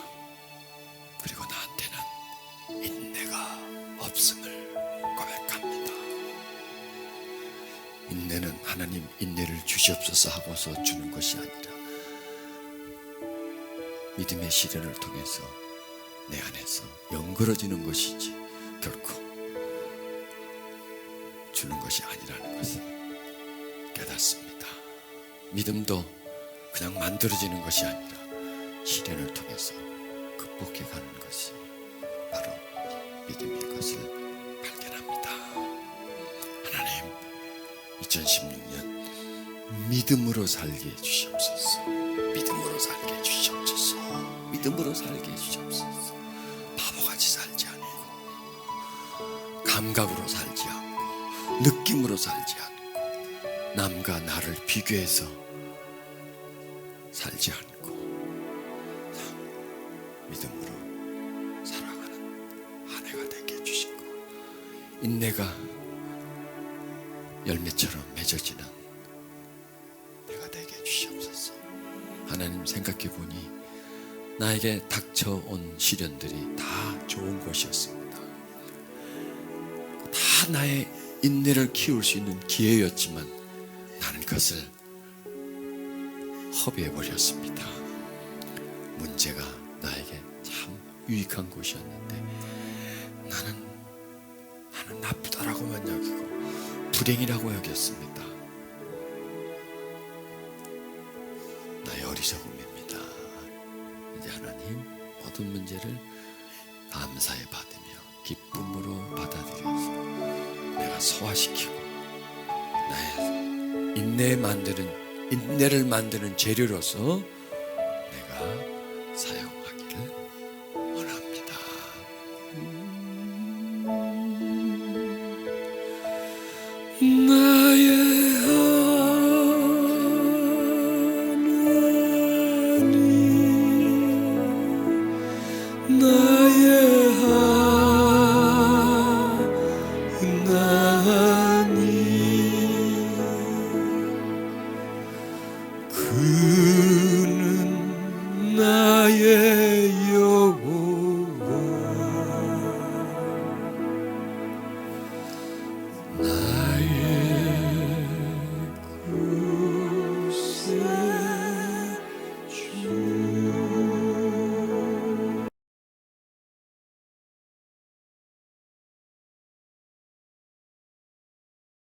그리고 나한테는 인내가 없음을 고백합니다. 인내는 하나님 인내를 주시옵소서 하고서 주는 것이 아니라 믿음의 시련을 통해서 내 안에서 연그러지는 것이지 결코 주는 것이 아니라는 것을 깨닫습니다. 믿음도 그냥 만들어지는 것이 아니라 시련을 통해서 극복해 가는 것이 바로 믿음의 것을 발견합니다. 하나님, 2016년 믿음으로 살게 해주시옵소서. 믿음으로 살게 해주시옵소서. 믿음으로 살게 해주시옵소서. 바보같이 살지 않고, 감각으로 살지 않고, 느낌으로 살지 않고, 남과 나를 비교해서 살지 않고 믿음으로 살아가는 한 해가 되게 해주시고, 인내가 열매처럼 맺어지는 내가 되게 해주시옵소서. 하나님, 생각해보니 나에게 닥쳐온 시련들이 다 좋은 것이었습니다. 다 나의 인내를 키울 수 있는 기회였지만 나는 그것을 허비해버렸습니다. 문제가 나에게 참 유익한 것이었는데 나는 나쁘다라고만 여기고 불행이라고 여겼습니다. 나의 어리석음입니다. 이제 하나님, 모든 문제를 감사에 받으며 기쁨으로 받아들여서 내가 소화시키고 나의 인내를 만드는 재료로서